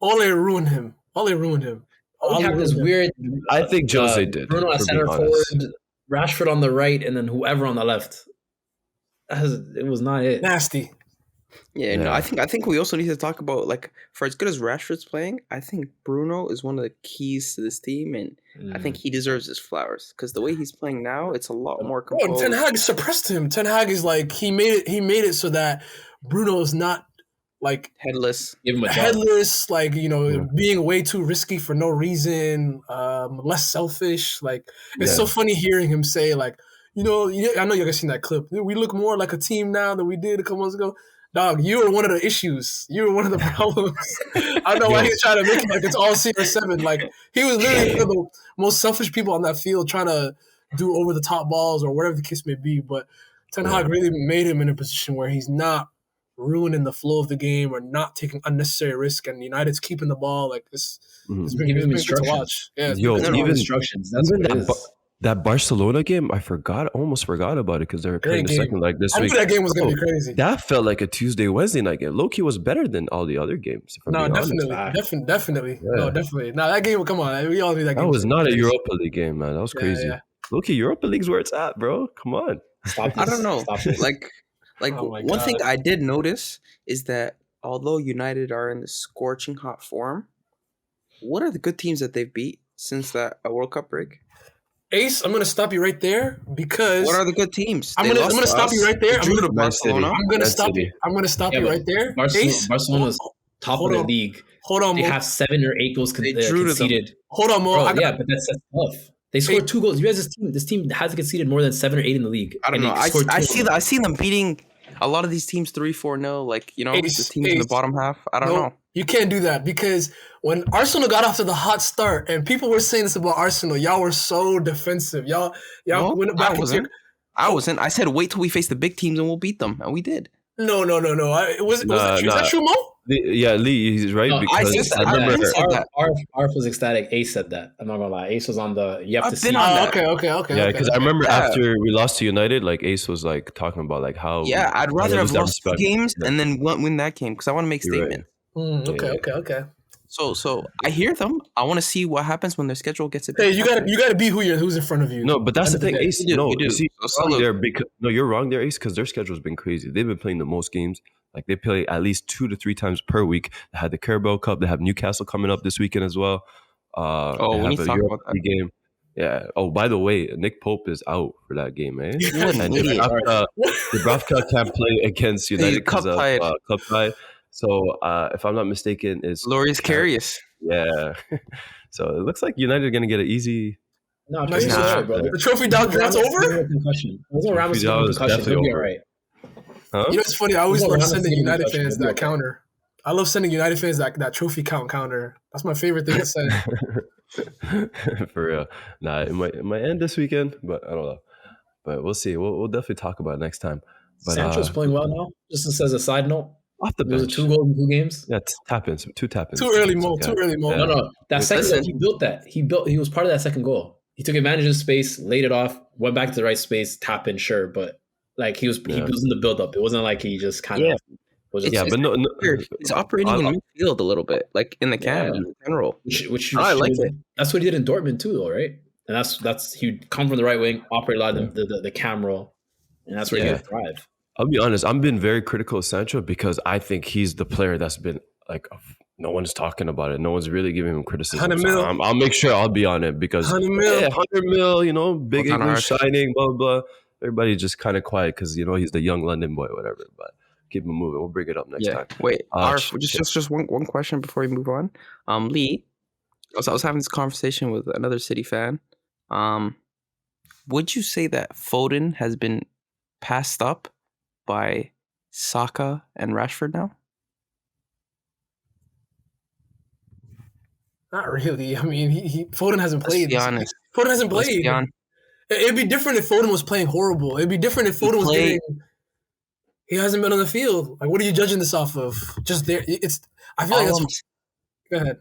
Ole ruined him. We have this weird. I think Jose did. Bruno at for center being honest. forward, Rashford on the right, and then whoever on the left. It was not it. Nasty. Yeah, no, Yeah. I think we also need to talk about, like, for as good as Rashford's playing, I think Bruno is one of the keys to this team, and I think he deserves his flowers because the way he's playing now, it's a lot more Bro, composed. Ten Hag suppressed him. Ten Hag is like he made it so that Bruno is not like Headless. Give him a job. headless, like, you know, being way too risky for no reason, less selfish. Like, it's so funny hearing him say, like, you know, I know you guys seen that clip. We look more like a team now than we did a couple months ago. Dog, you were one of the issues. You were one of the problems. I know why he's trying to make it like it's all CR7. Like, he was literally one of the most selfish people on that field trying to do over the top balls or whatever the case may be. But Ten Hag really made him in a position where he's not ruining the flow of the game or not taking unnecessary risk, and United's keeping the ball. Like, this it's been good to watch. Yeah, even instructions. That's what it is. That Barcelona game, I almost forgot about it because they were playing the second leg this week. I knew that game was going to be crazy. That felt like a Tuesday, Wednesday night game. Low-key was better than all the other games. No, definitely. Yeah. No, definitely. No, that game, come on. We all knew that game. That was not a Europa League game, man. That was crazy. Yeah. Low-key, Europa League's where it's at, bro. Come on. Stop this. I don't know. Stop this. Like one thing I did notice is that although United are in the scorching hot form, what are the good teams that they've beat since that World Cup break? Ace, I'm going to stop you right there because what are the good teams? I'm going to stop you right there. I'm going to Barcelona. I'm going to stop you. I'm going to stop you right there. Barcelona's top of the league. Hold on, they have 7 or 8 goals conceded. Hold on, Mo. But that's tough. They scored 2 goals. You guys, this team hasn't conceded more than 7 or 8 in the league. I don't know. I see them beating a lot of these teams 3-4-0. Like, you know, the teams in the bottom half. I don't know. You can't do that because when Arsenal got off to the hot start, and people were saying this about Arsenal, y'all were so defensive. Y'all went back. I wasn't. I said wait till we face the big teams and we'll beat them, and we did. No. Was that true, Mo? Lee, he's right. Because I remember Arf was ecstatic. Ace said that. I'm not gonna lie. Ace was on the. You have to see. Okay. Yeah, because I remember after we lost to United, like Ace was like talking about like how. Yeah, I'd rather have lost 2 games and then win that game because I want to make statement. Okay. So I hear them. I want to see what happens when their schedule gets a bit. Hey, you gotta be who's in front of you. No, but that's the thing, Ace. You see, you're wrong there, Ace, because their schedule's been crazy. They've been playing the most games. Like they play at least 2 to 3 times per week. They had the Carabao Cup. They have Newcastle coming up this weekend as well. We need to talk about that game. Yeah. Oh, by the way, Nick Pope is out for that game, eh? And Dubravka can't play against United because of club tie. So, if I'm not mistaken, it's Loris Karius. Yeah. So it looks like United are going to get an easy. No, bro. The trophy dog that's over. Concussion. Ramos concussion. He'll be all right. Huh? You know, it's funny. I always love sending United fans that counter. I love sending United fans that trophy count counter. That's my favorite thing to send. For real. Nah, it might end this weekend, but I don't know. But we'll see. We'll definitely talk about it next time. But, Sancho's playing well now. Just as a side note. Off the bench. 2 goals in 2 games. Yeah, 2 tap-ins. Too early, Mo. Yeah. No. That second goal, he built that. He was part of that second goal. He took advantage of space, laid it off, went back to the right space, tap in, sure, but like he was in the build-up. It wasn't like he just kind of was just... Yeah, but no. He's operating in midfield a little bit, like in the cam in general. Which I like it. That's what he did in Dortmund too, though, right? And that's he'd come from the right wing, operate a lot of the cam role, and that's where he would thrive. I'll be honest. I'm being very critical of Sancho because I think he's the player that's been like no one's talking about it. No one's really giving him criticism. So I'll make sure I'll be on it because 100 mil, you know, big English signing, blah, blah, blah. Everybody's just kind of quiet because, you know, he's the young London boy, whatever. But keep him moving. We'll bring it up next time. Wait, just one question before we move on. Lee, I was having this conversation with another City fan. Would you say that Foden has been passed up by Saka and Rashford now? Not really. I mean, Foden hasn't played. Let's be honest. Foden hasn't played. It'd be different if Foden was playing horrible. It'd be different if Foden was getting... He hasn't been on the field. Like, what are you judging this off of? Just there. I feel like that's... Go ahead.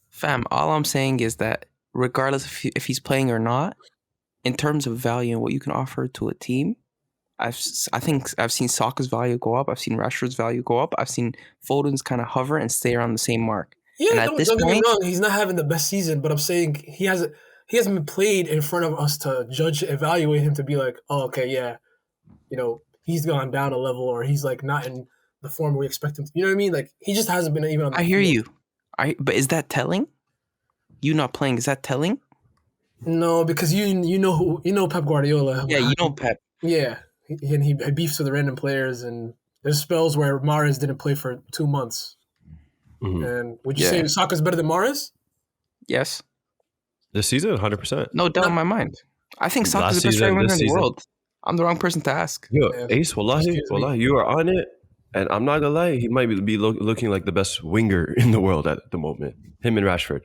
Fam, all I'm saying is that regardless if he's playing or not, in terms of value and what you can offer to a team, I think I've seen Saka's value go up. I've seen Rashford's value go up. I've seen Foden's kind of hover and stay around the same mark. Yeah, And at don't, this don't get me point, wrong. He's not having the best season, but I'm saying he hasn't been played in front of us to judge, evaluate him to be like, oh, okay, yeah, he's gone down a level, or he's like not in the form we expect him to. You know what I mean? Like he just hasn't been even on the I hear field. you. But is that telling? You not playing, is that telling? No, because you know Pep Guardiola. Yeah, you know Pep. Yeah, he beefs with random players, and there's spells where Mahrez didn't play for 2 months. Mhm. And would you say Saka's better than Mahrez? Yes. This season, 100%. No doubt in my mind. I think Saka's Last the best season, right winger this in the season. world. I'm the wrong person to ask. Yo, Yeah. Ace, wallahi, you are on it. And I'm not gonna lie, he might be looking like the best winger in the world at the moment. Him and Rashford.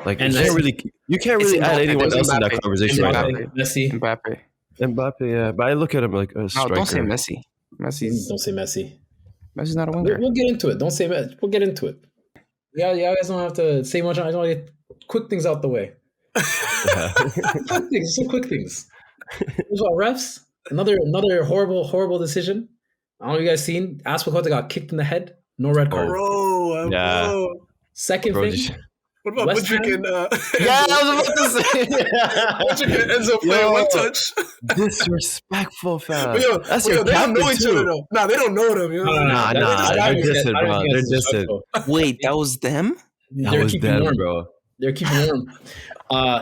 Like, And you can't really add anyone else in that conversation right now. Messi. Mbappe. Yeah, but I look at him like a No, striker. don't say Messi. Don't say Messi. Messi's not a winger. We'll get into it. Don't say Messi. We'll get into it. Yeah, you guys don't have to say much. I just want to get quick things out the way. Quick things. There's about refs. Another horrible decision. I don't know if you guys seen. Aspilicueta got kicked in the head. No red card. Bro. Second thing. What about West Buttrick Ham? and Yeah, I was about to say. Buttrick and Enzo playing one touch? Disrespectful, fam. But That's yo, your they don't know captain each too. other though. Nah, they don't know them. You know? Nah, they're distant, bro. They're distant. Wait, that was them? That was them, warm. bro. They're keeping warm.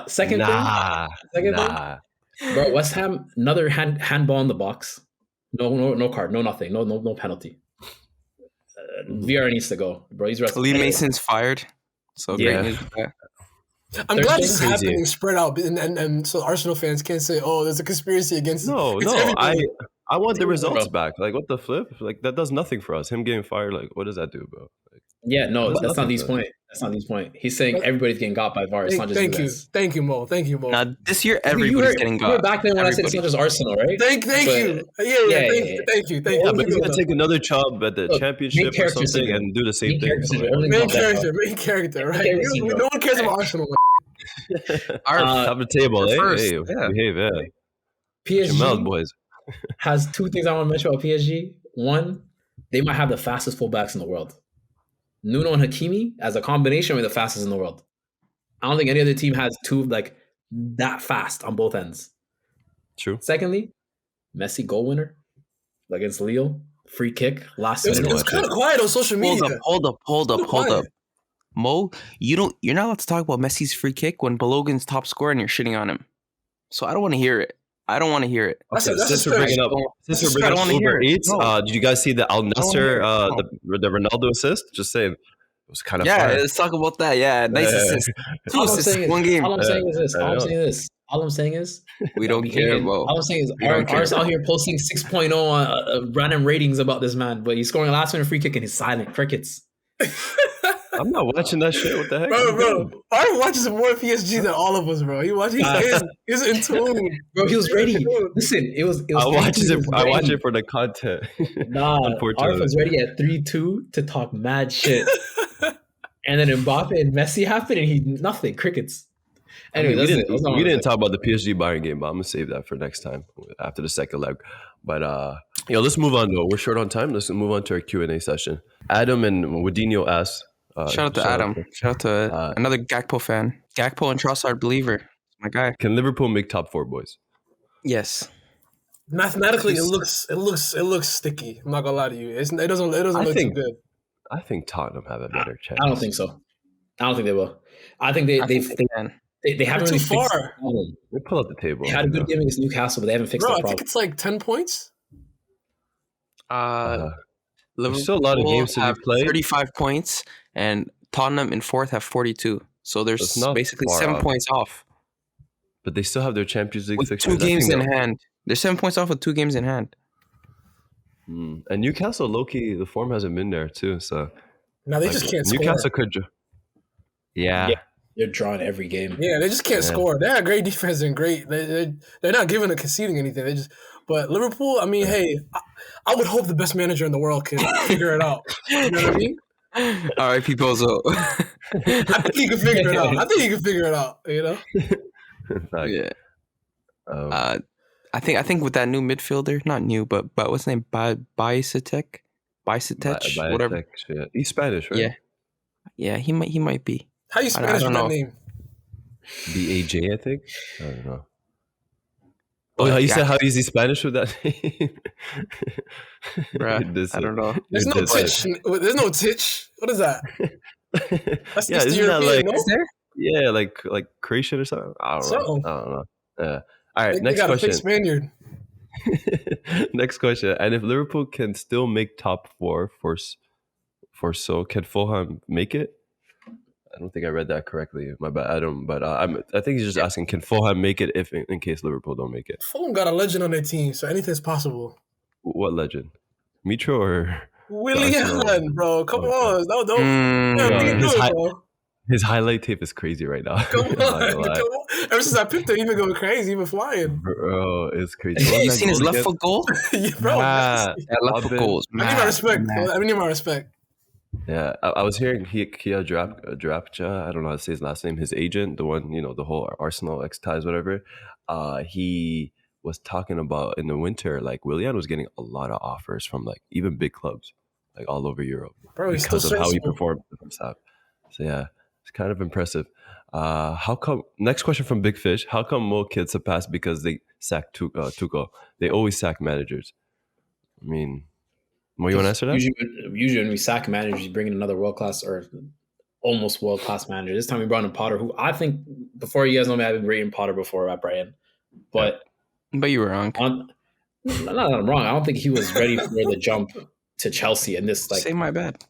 Second thing, bro. West Ham, another handball in the box. No card, no nothing, no penalty. VR needs to go, bro. He's resting. Lee Mason's fired. So great news with that. I'm glad this is happening spread out, and so Arsenal fans can't say, "Oh, there's a conspiracy against." No. I want the results back. Like, what the flip? Like, that does nothing for us. Him getting fired, like, what does that do, bro? Like, yeah, no, that's not Lee's point. That's not Lee's point. He's saying everybody's getting got by VAR. It's not just Thank you, Mo. Now this year, everybody's getting got. You were back then when I said it's not just Arsenal, right? Thank you. Yeah. Thank you. Yeah, but he's gonna take another job at the championship or something and do the same thing. Main character, right? No one cares about Arsenal. Top of the table, hey, behave, yeah. PSG boys has two things I want to mention about PSG. One, they might have the fastest fullbacks in the world. Nuno and Hakimi, as a combination, are the fastest in the world. I don't think any other team has two like that fast on both ends. True. Secondly, Messi goal winner against Lille, free kick last minute. It was kind of quiet on social media. Hold up. Mo, you're not allowed to talk about Messi's free kick when Balogun's top scorer and you're shitting on him. So I don't want to hear it. Okay, since we're bringing up Uber Eats, did you guys see the Al Nassr, the Ronaldo assist? Just saying, it was kind of fun. Let's talk about that. Yeah, nice assist. Two assists, one game. All I'm saying is we don't care, Mo. All I'm saying is Ars out here posting 6.0 on random ratings about this man, but he's scoring a last minute free kick and he's silent. Crickets. I'm not watching that shit. What the heck, bro? Art watches more PSG than all of us, bro. He's in tune, bro. He was ready. Listen, it was. I watch it for the content. Nah, Art was ready at 3-2 to talk mad shit, and then Mbappe and Messi happened, and he nothing. Crickets. Anyway, we didn't talk about the PSG Bayern game, but I'm gonna save that for next time after the second leg. But let's move on though. We're short on time. Let's move on to our Q&A session. Adam and Wadinho asked. Shout out to Adam. Shout out to another Gakpo fan. Gakpo and Trossard believer. My guy. Can Liverpool make top four, boys? Yes. Mathematically, it looks sticky. I'm not gonna lie to you. It doesn't look too good. I think Tottenham have a better chance. I don't think so. I don't think they will. I think they haven't really far. They pull out the table. They had a good game against Newcastle, but they haven't fixed the problem. I think it's like 10 points. Liverpool still a lot of games to be played. 35 points, and Tottenham in fourth have 42. So there's basically 7 points off. But they still have their Champions League fixtures. 2 games in hand. They're 7 points off with 2 games in hand. And Newcastle, low-key, the form hasn't been there too. So now they just can't score. Newcastle could. Yeah. They're drawing every game. Yeah, they just can't score. They have great defense and great. They're not giving or conceding anything. But Liverpool, I mean, hey, I would hope the best manager in the world can figure it out. You know what I mean? All right, people. So I think he can figure it out. You know? Yeah. I think with that new midfielder, not new, but what's his name? Bajcetic, whatever. Yeah. He's Spanish, right? Yeah. Yeah, he might be. How you Spanish don't with that know. name? BAJ, I think. I don't know. But, Oh, you yeah. said how easy Spanish with that name? Bruh, I don't know. There's no titch. There's no titch. What is that? That's yeah, Eastern isn't that European, like no? Is there? yeah, like Croatian or something? I don't Something. know. Yeah. All right, They next got a fake question. Spaniard. Next question. And if Liverpool can still make top four so can Fulham make it? I don't think I read that correctly. My bad. I don't. But I think he's just asking, can Fulham make it if in case Liverpool don't make it? Fulham got a legend on their team, so anything's possible. What legend? Mitro or Willian, bro. Come Okay. on. No, Yo, we can do it, bro. his highlight tape is crazy right now. Come I'm not gonna on. lie. Come on. Ever since I picked him, he's been going crazy. He's been flying. Bro, it's crazy. You seen his left foot goal? Yeah, bro. Ah, Yeah, left foot goals. I need my respect. I need my respect. yeah, I was hearing Kia Drapcha, I don't know how to say his last name, his agent, the one, the whole Arsenal X ties, whatever. He was talking about in the winter, like Willian was getting a lot of offers from like even big clubs, like all over Europe, Bro, he's because still of how he serviceable. performed the first half. So yeah, it's kind of impressive. How come? Next question from Big Fish: how come Mo kids surpassed because they sacked Tuchel? They always sack managers. I mean, Mo, you want to answer that? Usually when we sack managers, you bring in another world-class or almost world-class manager. This time we brought in Potter, who I think, before you guys know me, I've been rating Potter before at Brighton. But you were wrong. not that I'm wrong. I don't think he was ready for the jump to Chelsea. And this, like, Say my bad.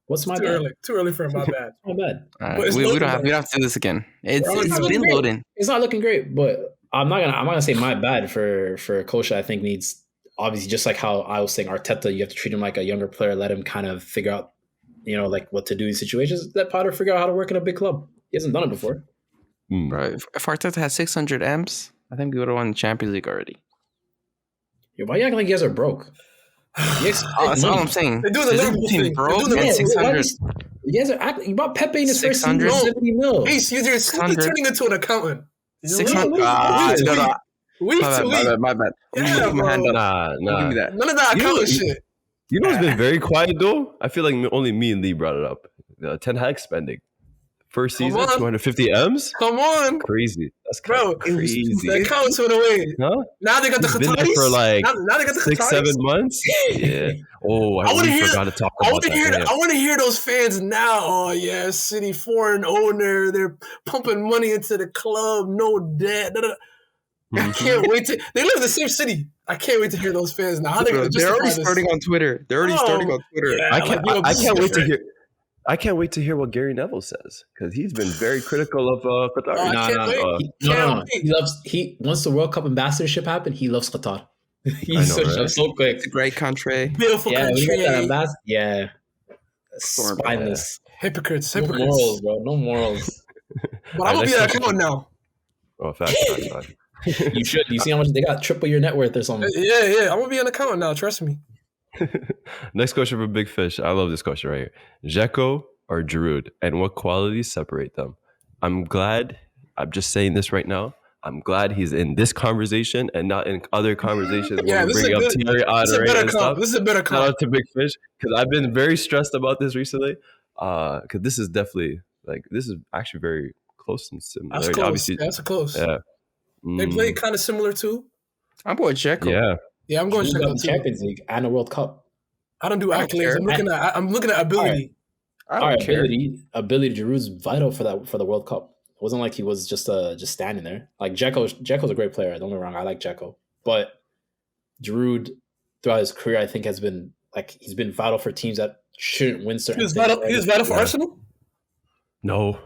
what's my Too bad? early. Too early for my bad. My bad. Right. We don't have to do this again. It's been great. loading. It's not looking great, but I'm not gonna say my bad for Kosha. I think needs, obviously, just like how I was saying, Arteta, you have to treat him like a younger player, let him kind of figure out, like what to do in situations. Let Potter figure out how to work in a big club. He hasn't done it before. Right. If Arteta had 600 M's, I think we would have won the Champions League already. Yo, why you acting like you guys are broke? That's all I'm saying. They're doing the Liverpool thing. Broke They're doing and the 600. You guys are acting. You bought Pepe in his first season, 600? 70 mil. Hey, you're turning into an accountant. 600. Week to week. My bad. Yeah, Put my hand up. Nah. Give me that. None of that accountant shit. You know what's been very quiet though? I feel like only me and Lee brought it up. Ten Hag spending. First season, Come on. 250 M's? Come on. Crazy. That's Bro, crazy. the accountants went away. Huh? Now they got the He's been there Qataris. for like now they got the 6-7 Qataris. months. Yeah. Oh, I wanna really hear- forgot to talk I about want to that. hear. Yeah. I want to hear those fans now. Oh yeah, City foreign owner. They're pumping money into the club. No debt. I can't wait to. They live in the same city. I can't wait to hear those fans now. How they gonna They're justify already this? starting on Twitter. Yeah, I can't wait to hear. I can't wait to hear what Gary Neville says because he's been very critical of Qatar. I can't wait. No. Once the World Cup ambassadorship happened, he loves Qatar. He know, switched right? up so quick. It's a great country. Beautiful Yeah, when you country. got that ambassador, spineless. Hypocrites. No morals, bro. No morals. But I'm gonna be that accountant now. Oh, fact. You should. You see how much they got? Triple your net worth or something. Yeah. I'm gonna be an accountant now. Trust me. Next question from Big Fish. I love this question right here. Dzeko or Giroud, and what qualities separate them? I'm just saying this right now. I'm glad he's in this conversation and not in other conversations Yeah, where we this is bring a up good. Thierry This is a Henry better and comp. stuff. This is a better Shout comp. out to Big Fish because I've been very stressed about this recently. Because this is definitely this is actually very close and similar. That's close. Obviously, That's close. yeah. They play kind of similar too. I'm going Dzeko. Yeah. Yeah, I'm going He got Dzeko the too. Champions League and a World Cup. I don't do I don't accolades. care. I'm looking at ability. I don't care. Ability. Giroud's vital for the World Cup. It wasn't like he was just standing there. Like Dzeko's a great player. Don't get me wrong. I like Dzeko, but Giroud throughout his career, I think he's been vital for teams that shouldn't win certain. He was things. vital for Arsenal. No.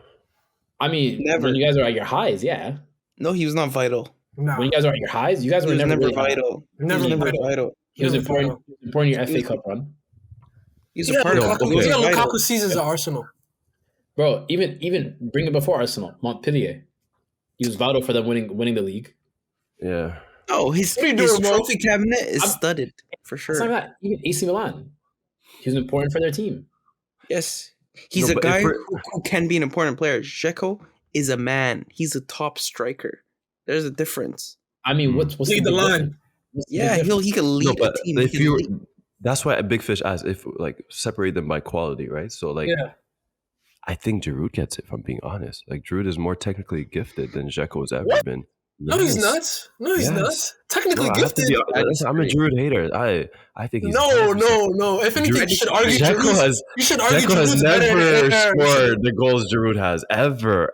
I mean, Never. when you guys are at your highs, yeah. No, he was not vital. Nah, When you guys are at your highs, you guys He were was never never really vital. never He was never vital. vital. He was Never important in your FA Cup run, He's Yeah, a part of Lukaku, it. he got Vital. Lukaku seasons at Arsenal. bro. Even bring it before Arsenal, Montpellier. He was vital for them winning the league. Yeah. Oh, his What are you doing, bro? trophy cabinet is I'm- studded for It's not sure. that. Even AC Milan, he was important for their team. Yes, he's No, a but guy if we're- who can be an important player. Dzeko is a man. He's a top striker. There's a difference. I mean, what's Lead the big line. difference? What's the Yeah, big difference? he can lead No, a but team. if He can you, lead. that's why a Big Fish asked if like separate them by quality, right? So like, Yeah. I think Giroud gets it, if I'm being honest. Like, Giroud is more technically gifted than Dzeko has ever What? been. No, he's Yes. not. No, he's not. Yes. Technically No, I have to gifted. be honest. I'm a Giroud hater. I think he's No. 100%. If anything, you should argue Dzeko Giroud. has You should argue Dzeko has Giroud's better never than scored the goals Giroud has ever.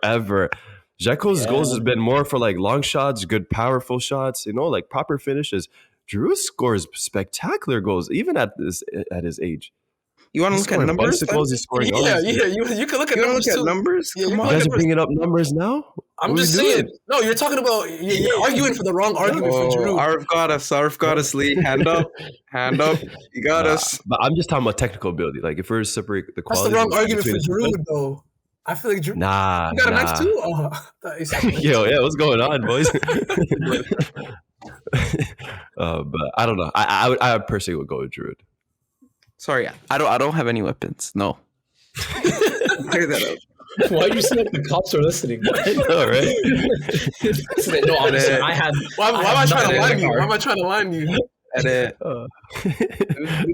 Dzeko's Yeah. goals has been more for like long shots, good powerful shots, like proper finishes. Giroud scores spectacular goals even at his age. You want to He's look at scoring numbers? bicycles. He's scoring. Yeah. You can look at You want numbers to look at too. numbers? Yeah, Come you on. You guys are numbers. bringing up numbers now. I'm What are just we doing? saying. No, you're talking about. You're arguing for the wrong argument for Giroud. Arf got us, Lee. Hand up. You got us. But I'm just talking about technical ability. Like if we're to separate the That's quality. the wrong argument for between the Giroud, though. I feel like Giroud. Nah, You got a nah. max too? Oh, I thought you said- Yo, what's going on, boys? But I don't know. I personally would go with Giroud. Sorry, I don't have any weapons. No. Clear that up. Why do you seem like the cops are listening? I know, right? No, honestly, I have. Why am I trying to line you? car. Why am I trying to line you? We're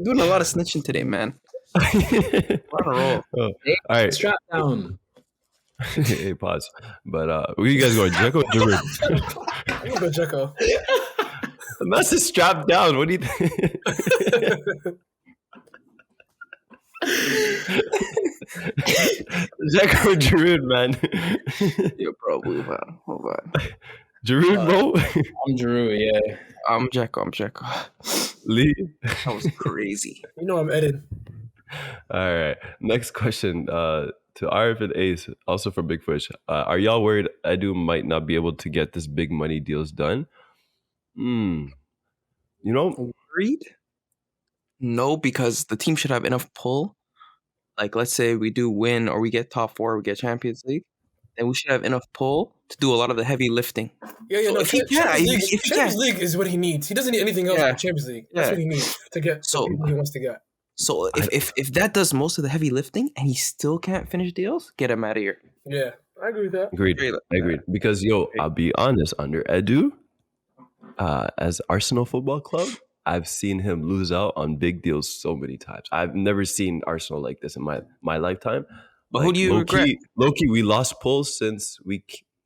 doing a lot of snitching today, man. We're on a roll. All right. Strap down. Hey, pause. But where you guys going? Dzeko or Giroud? I'm gonna go Dzeko. The mess is strapped down. What do you think? Dzeko or Giroud, man? Yo, bro, move on. Giroud, bro? I'm Drew, yeah. I'm Dzeko. Lee? That was crazy. You know I'm Eden. All right. Next question to Arif and Ace, also from Big Fish. Are y'all worried Edu might not be able to get this big money deals done? Worried? No, because the team should have enough pull. Like, let's say we do win or we get top 4, we get Champions League, then we should have enough pull to do a lot of the heavy lifting. Yeah. So No, if he Champions League is what he needs. He doesn't need anything else Yeah. but Champions League. That's what he needs to get So- the people he wants to get. So if that does most of the heavy lifting and he still can't finish deals, get him out of here. Yeah, I agree with that. Agreed. Because, I'll be honest, under Edu, as Arsenal Football Club, I've seen him lose out on big deals so many times. I've never seen Arsenal like this in my lifetime. But who do you regret? Low-key, we lost pulls since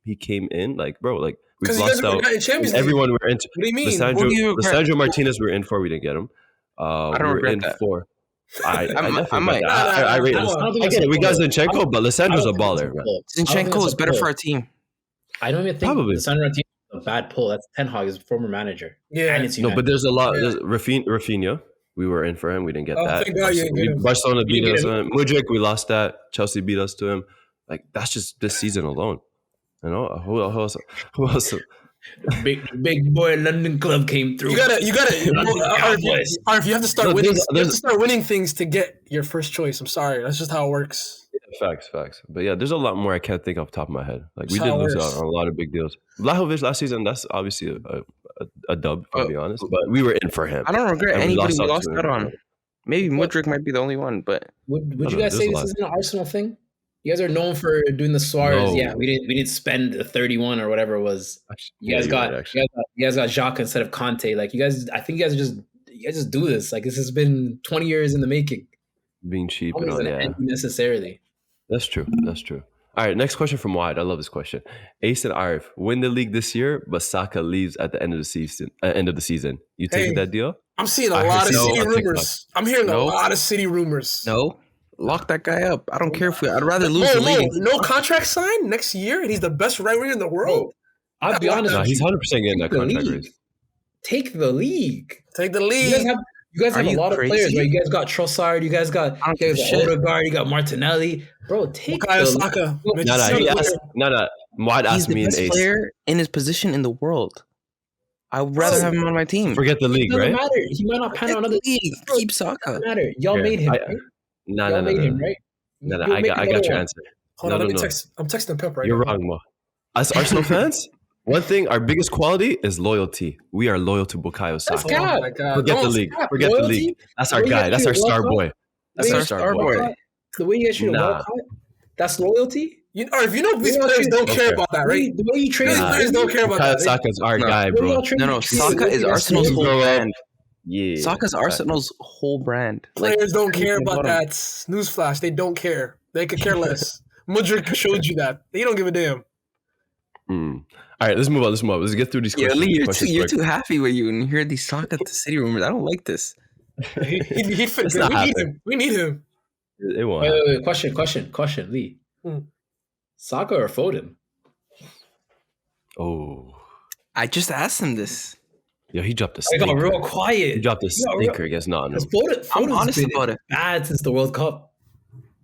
he came in. Like, bro, like we've 'Cause you guys lost were out. not in Champions League. Everyone we're into. What do you mean? Who do you regret? Lissandro Martinez we were in for. We didn't get him. I don't we were regret in that. for. I might. rate I don't think I get it. We got it's a pull. Zinchenko, but Lissandro's a baller. Man. Zinchenko is better for our team. I don't even think Probably. the Sunrise team is a bad pull. That's Ten Hag, his former manager. Yeah. And it's No, United. but there's a lot. Yeah. There's Rafinha. We were in for him. We didn't get Oh, that. thank God you didn't get him. Barcelona beat You us. didn't Mudryk, we lost that. Chelsea beat us to him. Like, that's just this season alone. You know, who else? big boy London club came through. You gotta. Cowboys. Arf, you have to start No, winning. there's- You have to start winning things to get your first choice. I'm sorry, that's just how it works. Facts. But yeah, there's a lot more I can't think off the top of my head. Like, we That's did how it lose works. out on a lot of big deals. Vlahovic last season, that's obviously a dub, to be honest. But we were in for him. I don't regret And we anybody lost we out lost to out him. on. Maybe Mudryk might be the only one, but Would you No, guys there's say a this lot. isn't an Arsenal thing? You guys are known for doing the Suarez. No. Yeah, we didn't spend the 31 or whatever it was. You guys got you guys got Jacques instead of Conte. Like, you guys, I think you guys just do this. Like, this has been 20 years in the making. being cheap Always and all. an Yeah, end necessarily. that's true. All right, next question from Wide. I love this question. Ace and Arif win the league this year, but Saka leaves at the end of the season. You taking Hey. that deal? I'm seeing a I heard lot of no City on TikTok. rumors. I'm hearing a No. lot of City rumors. no. Lock that guy up. I don't care if I'd rather lose the league. No contract signed next year, and he's the best right winger in the world. I'll be honest No, with he's you. 100% getting that The contract league. raise. Take the league. Take the You lead. guys Are have a you lot crazy? of players, right? You guys got Trossard, you guys got I don't give a shit. Odegaard, you got Martinelli. Bro, take Bukayo the Saka. No. Wide He's asked the me and best Ace. player in his position in the world. I would rather have him on my team. Forget the It league, doesn't right? matter. He might not pan out another League. Keep Saka. doesn't matter. Y'all Here, made him, I- right? No. Y'all made him, right? No, You'll I make got another your one. answer. Hold on, No, let me no. text. I'm texting Pep right You're now. wrong, Mo. As Arsenal fans, one thing, our biggest quality is loyalty. We are loyal to Bukayo That's Saka. cap. Oh my God. Forget the Don't- league. cap. Forget the Loyalty? league. That's our The way you guy. guys That's treat our star Walcott? boy. That's The way our you star star boy. boy. The way you guys treat Nah. Walcott, that's loyalty. If you know these You know players what don't you- care Okay. about that, right? The way you treat These Nah. players don't care about Bukayo that. Saka's our No. guy, bro. No. Saka is Arsenal's whole Grow up. brand. Yeah. Saka's Arsenal's whole brand. Players don't care anything about him. that. Newsflash, they don't care. They could care less. Mudryk showed you that. He don't give a damn. All right, let's move on. Let's get through these Yeah, questions. Lee, you're too happy when you hear these Saka to City rumors. I don't like this. He'd fit It's good. not We need happening. him. We need him. It won't. Wait. Question, Lee. Saka or Foden? Oh, I just asked him this. yo, he dropped a I got stinker. real quiet. He dropped a He got real- stinker against Nottingham. Foden's I'm honest been about it. bad since the World Cup.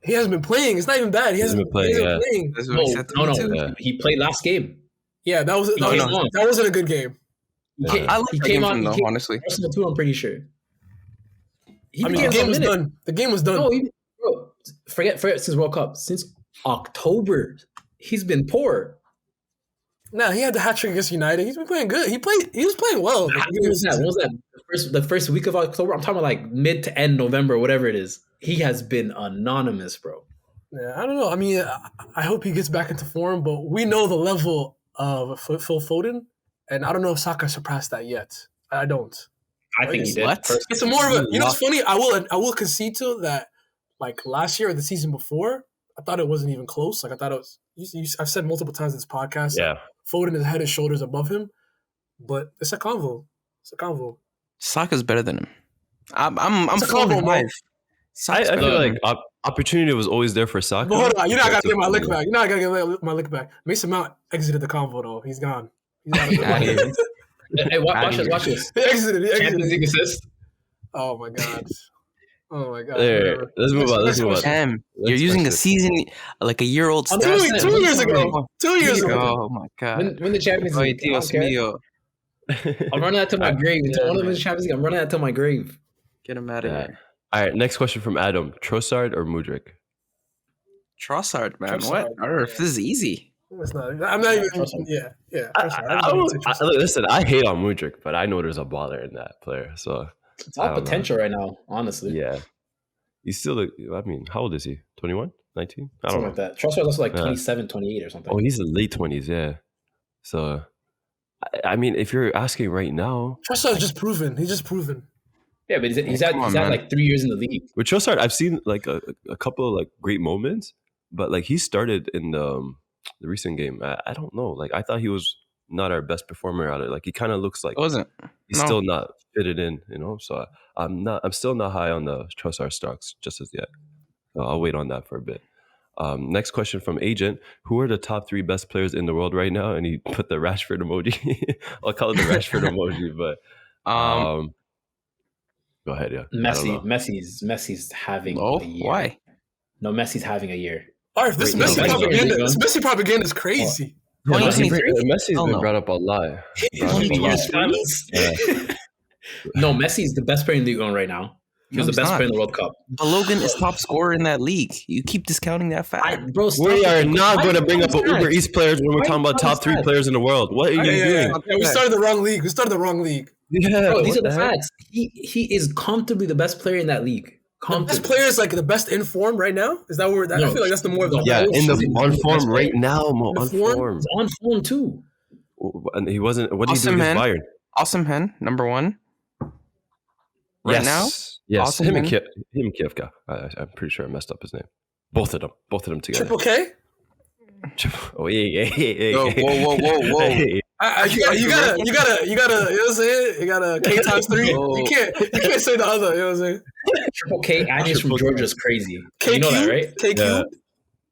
He hasn't been playing. It's not even bad. He hasn't been playing. That's what he said to me too. Yeah. He played last game. Yeah, that wasn't a good game. I like He that came game on. from He though, came honestly. Arsenal too. I'm pretty sure. I mean, the game was done. The game was done. No, bro, forget since World Cup. Since October, he's been poor. Nah, he had the hat trick against United. He's been playing good. He was playing well. What was that? The first week of October. I'm talking about like mid to end November, whatever it is. He has been anonymous, bro. Yeah, I don't know. I mean, I hope he gets back into form, but we know the level of Phil Foden, and I don't know if Saka surpassed that yet. I don't. I think he did. What? It's more of a. You know, what's funny? I will concede to that. Like last year or the season before, I thought it wasn't even close. Like I thought it was. I've said multiple times in this podcast. Yeah. Foden is head and shoulders above him, but it's a convo. It's a convo. Saka's better than him. I'm It's a Foden combo, live. I feel like opportunity was always there for Saka. But hold on, you're not gonna get my lick back. You're not gonna get my lick back. Mason Mount exited the convo though. He's gone. He's out of the Hey, watch this. He exited. Champions League assist. Oh my god. Oh my god. There, let's move on. Damn, you're using a season like a year old. 2 years ago. 2 years ago. Oh my god. Win the Champions Oye, League. Dios mío. I'm running that to my grave. Until one of them wins the Champions League, I'm running that to my grave. Get him out of here. All right, next question from Adam: Trossard or Mudryk? Trossard, man. Trossard, What? This is easy. It's not. I'm not even. Yeah. Listen, I hate on Mudryk, but I know there's a baller in that player. So It's all potential right now, honestly. yeah, he's still. I mean, how old is he? 21, 19? I don't Something know. like that. Trossard's also like 27, 28 or something. Oh, he's in late 20s. Yeah. So, I mean, if you're asking right now, Trossard's just proven. He's just proven. Yeah, but he's had like 3 years in the league. with Trossard, I've seen like a couple of like great moments, but like he started in the recent game. I don't know. Like I thought he was not our best performer out of it. Like he kind of looks like It wasn't. he's still not fitted in, you know. So I'm still not high on the Trossard stocks just as yet. So I'll wait on that for a bit. Next question from Agent: who are the top 3 best players in the world right now? And he put the Rashford emoji. I'll call it the Rashford emoji, but go ahead, yeah. Messi's having a year. Why? No, Messi's having a year. Alright, this Wait, Messi propaganda is crazy. Yeah, 2023? Messi's Hell been no. brought up a lot. No, Messi's the best player in the league right now. He was No, the best he's player in the World Cup. But Logan is top scorer in that league. You keep discounting that fact. Bro, We are not going to bring up Uber Eats players when we're talking about top 3 players in the world. What are you doing? Yeah, we started the wrong league. Yeah, Bro, these are the facts. He is comfortably the best player in that league. The best player is like the best in form right now. Is that where? I feel like that's the more. Yeah, on form right now, Mo. On form. He's on form too. And he wasn't. What did he Awesome, do against man. Bayern? Awesome Hen, number 1. Right now? Yes. Awesome, him and man. Kievka. I'm pretty sure I messed up his name. Both of them together. Triple K. Oh yeah. Whoa. Hey. You gotta. You know what I'm saying? You gotta K times 3. Oh. You can't say the other. You know what I'm saying? Triple K and he's from Georgia is crazy. KQ, You know that, right? KQ. Yeah.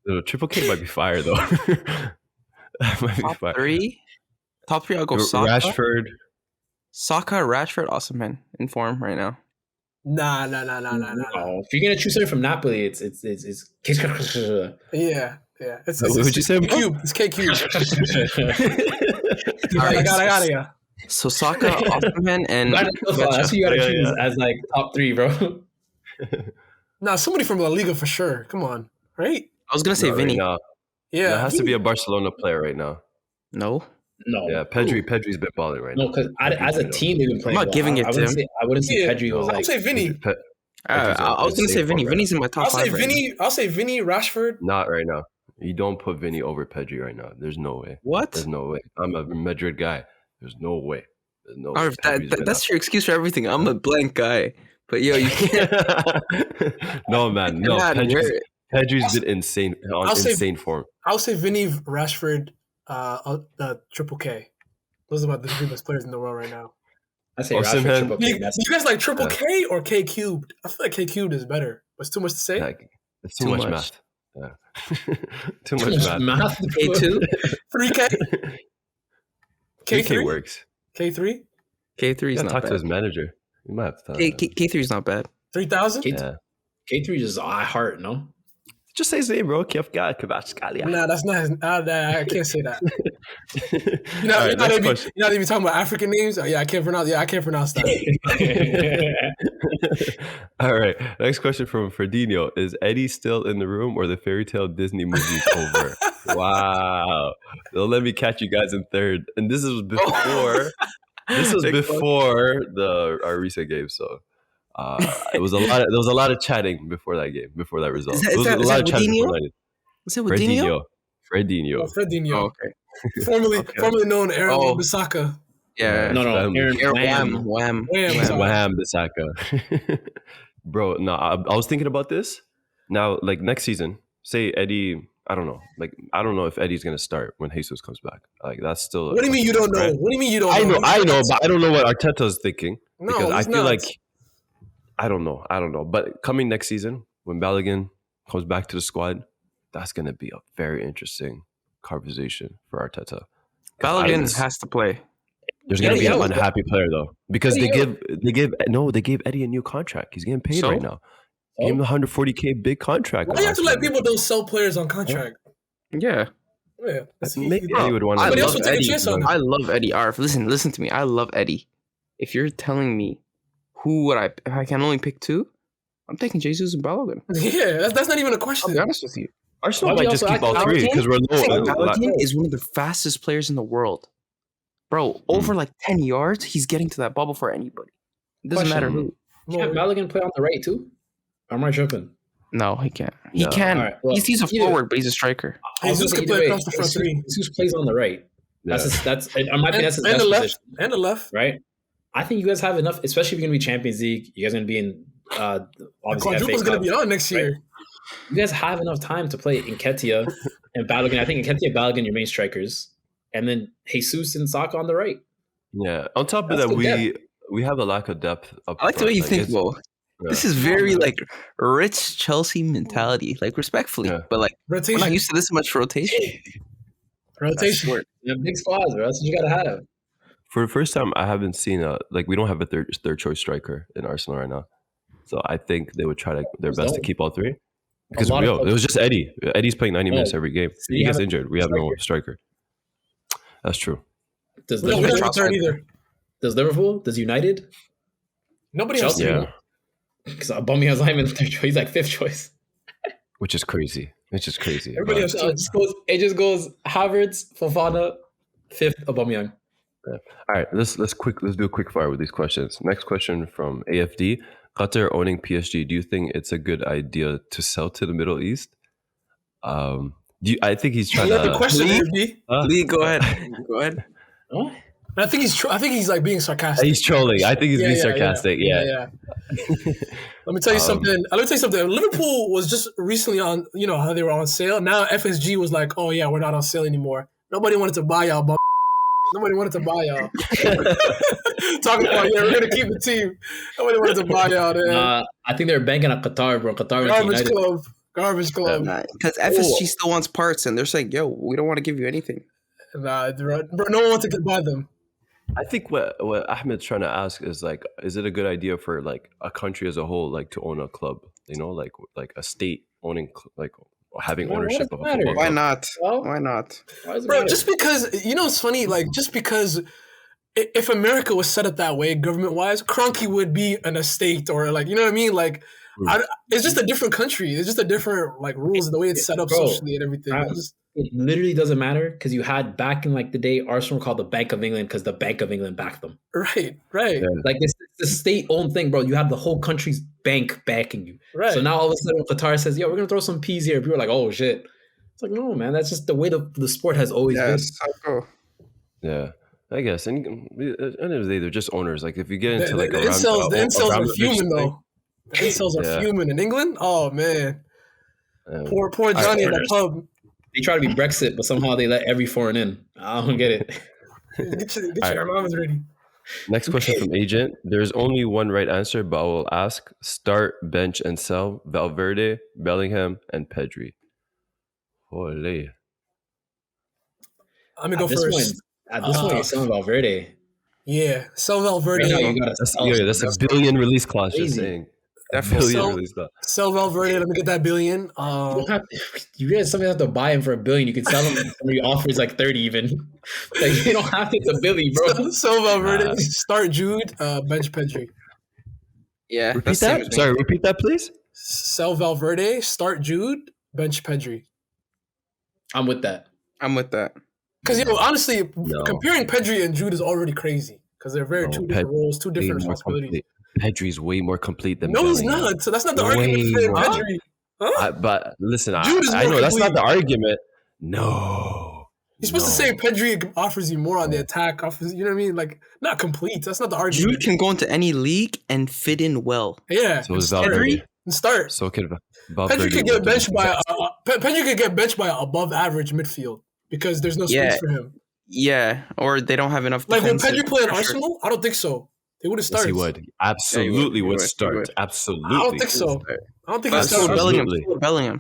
The Triple K might be fire though. That might be Top fire. 3? Top 3, I'll go Saka. Rashford. Rashford, awesome man. In form right now. Nah. Oh, if you're gonna choose someone from Napoli, it's Yeah. It's What would you say? Cube. It's K Cube. I got it. Yeah. So Saka, awesome man, and that's who you gotta choose as like top 3, bro. Nah, somebody from La Liga for sure. Come on, right? I was gonna say Vinny. Right now. Yeah. There has to be a Barcelona player right now. No. Yeah, Pedri's been balling right now. No, because as a team they've been playing. I'm not giving it to him. I wouldn't say Pedri was I'll like. say Vinny. I was gonna say Vinny. Vinny's in my top 5. I'll say Vinny, Rashford. Not right now. You don't put Vinny over Pedri right now. There's no way. What? There's no way. I'm a Madrid guy. There's no way. There's no way. That's your excuse for everything. I'm a blank guy. But yo, you can't. No, man. No. Pedri's been insane insane form. I'll say Vinny, Rashford, the Triple K. Those are about the 3 best players in the world right now. I say Osimhen. Rashford, Triple K. Do you guys like Triple K or K cubed? I feel like K cubed is better. But it's too much to say. Like, it's too much math. Yeah. too much math. K2, 3K, K3 works. K3, K3 is not talk bad. to his manager. You might have to K3 is not bad. 3,000. Yeah. K3 just I heart, no? Just say his name, bro. Kefka. Nah, that's not. I can't say that. You're not even talking about African names. Yeah, I can't pronounce. Yeah, I can't pronounce that. All right. Next question from Ferdinho. Is Eddie still in the room or the fairy tale Disney movie is over? Wow. Don't let me catch you guys in third. And this was before. This was before our recent game. So. There was a lot of chatting before that game, before that result. Is that Fredinho? Is it Fredinho? Fredinho. Oh, Fredinho. Oh, okay. Formerly known Aaron Bissaka. Yeah. No, Aaron Wham. Bissaka. Bro, no, I was thinking about this. Now, like next season, say Eddie, I don't know if Eddie's gonna start when Jesus comes back. Like that's still. What do you mean you don't know? Right? What do you mean you don't know? I know, but I don't know what Arteta's thinking. Because I feel not. like I don't know. But coming next season, when Balogun comes back to the squad, that's going to be a very interesting conversation for Arteta. Balogun has to play. There's going to be an unhappy player though, because they gave Eddie a new contract. He's getting paid right now. Gave him the $140K big contract. Why do you have to let people don't sell players on contract? Yeah. Maybe Eddie would want to. I love Eddie. Arf, listen to me. I love Eddie. If you're telling me who would if I can only pick 2, I'm taking Jesus and Balogun. Yeah, that's not even a question. I'll be honest with you. Arsenal might just keep all 3 because we're low. Balogun is one of the fastest players in the world. Bro, over like 10 yards, he's getting to that bubble for anybody. It doesn't matter who. Can't Balogun play on the right too? Or am I tripping? No, he can't. He can. Right, well, he's a forward, but he's a striker. Jesus can play across the front 3. Jesus plays on the right. Yeah. That's in my opinion, that's his best the left position. and the left. Right. I think you guys have enough, especially if you're going to be Champions League. You guys are going to be in obviously Quadruple's going to be on next year. Right? You guys have enough time to play Nketiah and Balogun. I think Nketiah and Balogun, your main strikers, and then Jesus and Saka on the right. Yeah. On top of that, we have a lack of depth. I like the way you think, Mo. Yeah. This is very like rich Chelsea mentality, like respectfully, but like rotation. We're not used to this much rotation. Rotation. You have big squads, bro. That's what you got to have. For the first time, I haven't seen we don't have a third choice striker in Arsenal right now. So I think they would try their best to keep all 3. Because it was just Eddie. Eddie's playing 90 minutes every game. He gets injured. We have no striker. That's true. Does Liverpool? Does Liverpool? Does United? Nobody else. Yeah. Because Aubameyang's not even third choice. He's like 5th choice. Which is crazy. Everybody else. It just goes Havertz, Fofana, 5th Aubameyang. Yeah. All right, let's do a quick fire with these questions. Next question from AFD: Qatar owning PSG. Do you think it's a good idea to sell to the Middle East? I think he's trying to. The question, AFD. Lee, go ahead. Go ahead. Huh? I think he's like being sarcastic. He's trolling. I think he's being sarcastic. Yeah. Let me tell you something. Liverpool was just recently on. You know how they were on sale. Now FSG was like, "Oh yeah, we're not on sale anymore." Nobody wanted to buy y'all. Nobody wanted to buy y'all. Talking about, we're going to keep the team. Nobody wanted to buy y'all, man. I think they're banking on Qatar, bro. Qatar Garbage club. Because FSG still wants parts, and they're saying, yo, we don't want to give you anything. Nah, bro, no one wants to buy them. I think what Ahmed's trying to ask is is it a good idea for a country as a whole to own a club? Like a state owning having ownership of a football club. Why not? Why not? Bro, just because it's funny. Just because if America was set up that way, government wise, Kroenke would be an estate or you know what I mean. It's just a different country. It's just a different rules and the way it's set up socially and everything. It literally doesn't matter because you had back in the day Arsenal called the Bank of England because the Bank of England backed them. Right. Yeah. This state-owned thing, bro. You have the whole country's bank backing you. Right. So now all of a sudden Qatar says, "Yo, we're gonna throw some peas here." People are like, "Oh shit!" It's like, no, man. That's just the way the sport has always been. Cool. Yeah. I guess. And at the end of the day, they're just owners. If you get into the incels are fuming though. The incels are fuming in England. Oh man. Poor Johnny in the pub. They try to be Brexit, but somehow they let every foreign in. I don't get it. Get your mamas ready. Next question from Agent. There's only one right answer, but I will ask: start, bench, and sell Valverde, Bellingham, and Pedri. Holy. Let me go first. At this point, you're selling Valverde. Yeah, sell Valverde. Right now, that's a billion release clause. Just saying. Sell Valverde. Let me get that billion. You guys somebody have to buy him for $1 billion. You can sell him. Somebody offers like 30 even. Like you don't have to. It's $1 billion, bro. Sell Valverde. Start Jude. Bench Pedri. Yeah. Repeat that. Sorry. Repeat that, please. Sell Valverde. Start Jude. Bench Pedri. I'm with that. Because honestly, comparing Pedri and Jude is already crazy. Because they're two different roles, two different responsibilities. Pedri's way more complete than Bellingham. Bellingham. He's not. So that's not the argument for Pedri. Huh? But listen, I know complete. that's not the argument. No. You're supposed to say Pedri offers you more on the attack. Offers, you know what I mean? Like, not complete. That's not the argument. Jude can go into any league and fit in well. Yeah. So is Valverde. Start. So could Valverde. Pedri could get benched by Pedri could get benched by above average midfield because there's no space for him. Yeah, or they don't have enough. Like when Pedri played Arsenal, I don't think so. They would have started. Yes, he would. Absolutely would start. Absolutely. I don't think so. I don't think he'd So start. Bellingham.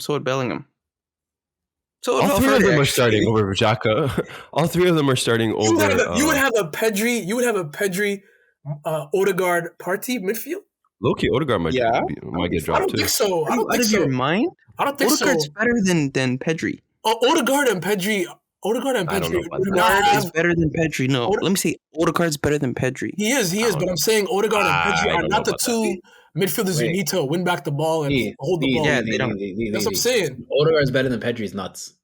So all three of them are starting over Xhaka. All three of them are starting over. You would have a Pedri, Odegaard, Partey midfield. Low-key, Odegaard might get dropped too. I don't think so. I don't think so. Your mind? I don't think Odegaard's better than Pedri. Odegaard and Pedri is better than Pedri. No, let me say Odegaard's better than Pedri. He is. But I'm saying Odegaard and Pedri are not the two midfielders you need to win back the ball and hold the ball. Yeah, they don't. That's what I'm saying. Odegaard is better than Pedri is nuts.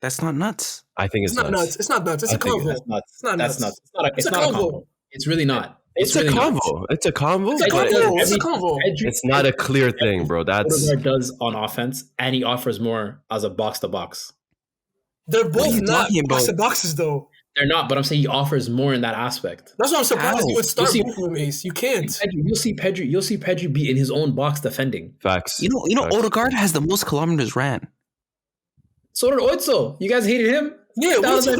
That's not nuts. I think it's not nuts. It's not nuts. It's a convo. It's not nuts. It's not a convo. It's really not. It's a convo. It's a convo. It's a convo. It's not a clear thing, bro. That's Odegaard does on offense, and he offers more as a box to box. They're both not box to boxes, though. They're not, but I'm saying he offers more in that aspect. That's why I'm surprised you would start both of them, Ace. You can't. You'll see Pedri be in his own box defending. Facts. You know, Odegaard has the most kilometers ran. So did Oitzel. You guys hated him? Yeah, what's ran?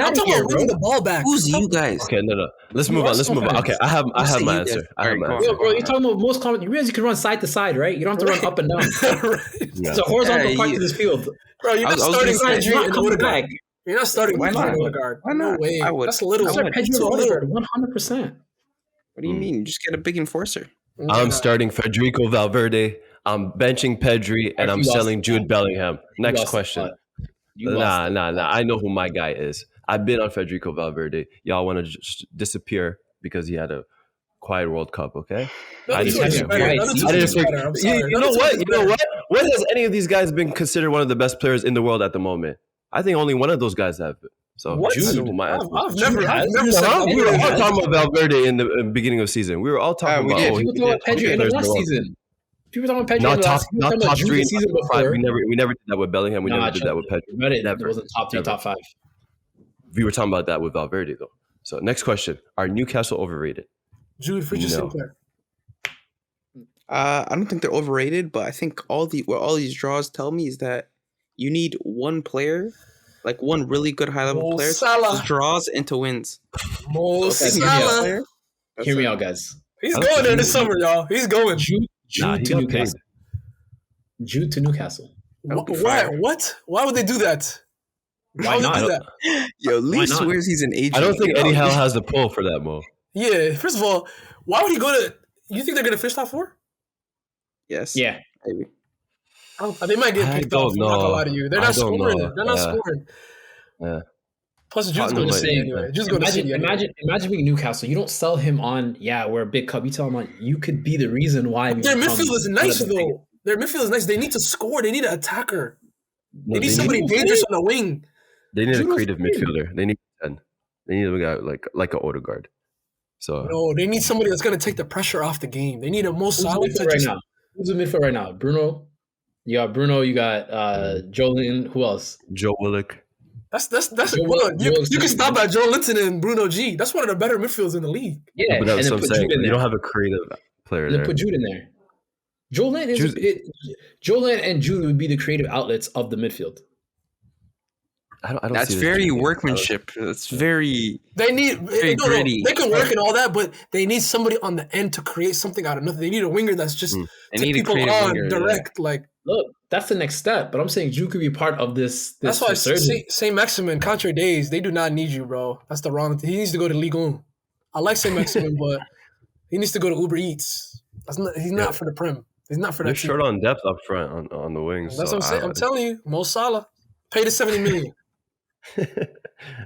I'm talking about winning the ball back. Who's you guys? Okay, no. Let's move on. Okay, I have my answer. Bro, you're talking about most common. You realize you can run side to side, right? You don't have to run up and down. It's a horizontal part to this field. Bro, you're not starting Pedri and Odegaard. You're not starting Odegaard. Why not? No way. I would. That's a little. Pedri or Odegaard, 100%. What do you mean? You just get a big enforcer. I'm starting Federico Valverde. I'm benching Pedri, and I'm selling Jude Bellingham. Next question. Nah. I know who my guy is. I've been on Federico Valverde. Y'all want to just disappear because he had a quiet World Cup, okay? You know what? When has any of these guys been considered one of the best players in the world at the moment? I think only one of those guys have. So what? I know who my answer I've never we were all talking about Valverde in the beginning of season. We were all talking about people talking about Pedri in the last season. People talking about Pedri in the last season. Not top three, season before. We never did that with Bellingham. We never did that with Pedri. It wasn't top 3, top 5. We were talking about that with Valverde though. So next question: are Newcastle overrated? Jude Sinclair. I don't think they're overrated, but I think what all these draws tell me is that you need one player, like one really good high level player, to draws into wins. Salah. Hear me out, guys. He's going there this summer, y'all. He's going. Jude to Newcastle. Jude to Newcastle. Why? What? Why would they do that? Why not? Do that? Yo, Lee swears he's an agent. I don't think Eddie Howe has the pull for that, Mo. Yeah. First of all, why would he go to? You think they're gonna finish top 4? Yes. Yeah. Maybe. They might get picked off. I'm not gonna lie to you. They're not scoring. They're not scoring. Yeah. Plus, Jude's going to City anyway. Imagine being Newcastle. You don't sell him on, we're a big cup. You tell him on, you could be the reason why. Their midfield is nice, though. Their midfield is nice. They need to score. They need an attacker. They need somebody dangerous on the wing. They need a creative midfielder. They need 10. They need a guy like an Odegaard. So no, they need somebody that's going to take the pressure off the game. They need a most solid right now. Who's the midfield right now? Bruno. You got Bruno. You got Joelin. Who else? Joe Willock. That's you can stop at Joe Linton and Bruno G. That's one of the better midfielders in the league. Yeah, but that's what I'm saying. You don't have a creative player there. Put Jude in there. Jolan is Jolan and Jude would be the creative outlets of the midfield. I don't That's see this very team. workmanship. That's very. They need gritty. they can work and all that, but they need somebody on the end to create something out of nothing. They need a winger that's just They take need a people creative on winger, direct. Like Look, that's the next step. But I'm saying Jude could be part of this. that's why resurgence. Saint Maximin, Contre Days, they do not need you, bro. That's the wrong thing. He needs to go to Ligue 1. I like Saint Maximin, but he needs to go to Uber Eats. He's not for the Prem. He's not for They're that team. short on depth up front on the wings. That's so what I'm saying. I'm telling you, Mo Salah, pay the 70 million.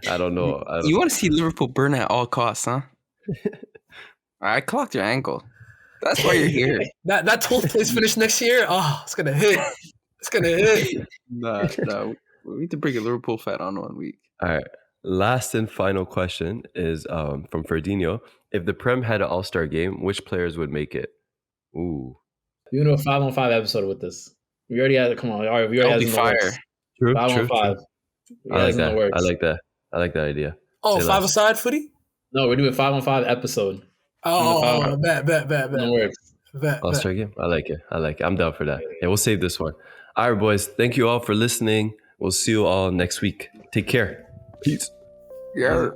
I don't know. You want to see Liverpool burn at all costs, huh? I clocked your ankle. That's why you're here. that 12th place finish next year, it's gonna hit. It's gonna hit. No. We need to bring a Liverpool fan on 1 week. All right. Last and final question is from Ferdinho. If the Prem had an All-Star game, which players would make it? Ooh. You know, a 5-on-5 episode with this. We already had. Come on, all right. We already That'll had be some fire. True, 5-on-5. I like that. I like that idea. Oh, Say five less. aside footy? No, we're doing 5-on-5 episode. Bet. All-Star game. I like it. I'm down for that. Yeah, we'll save this one. All right, boys. Thank you all for listening. We'll see you all next week. Take care. Peace. Yeah.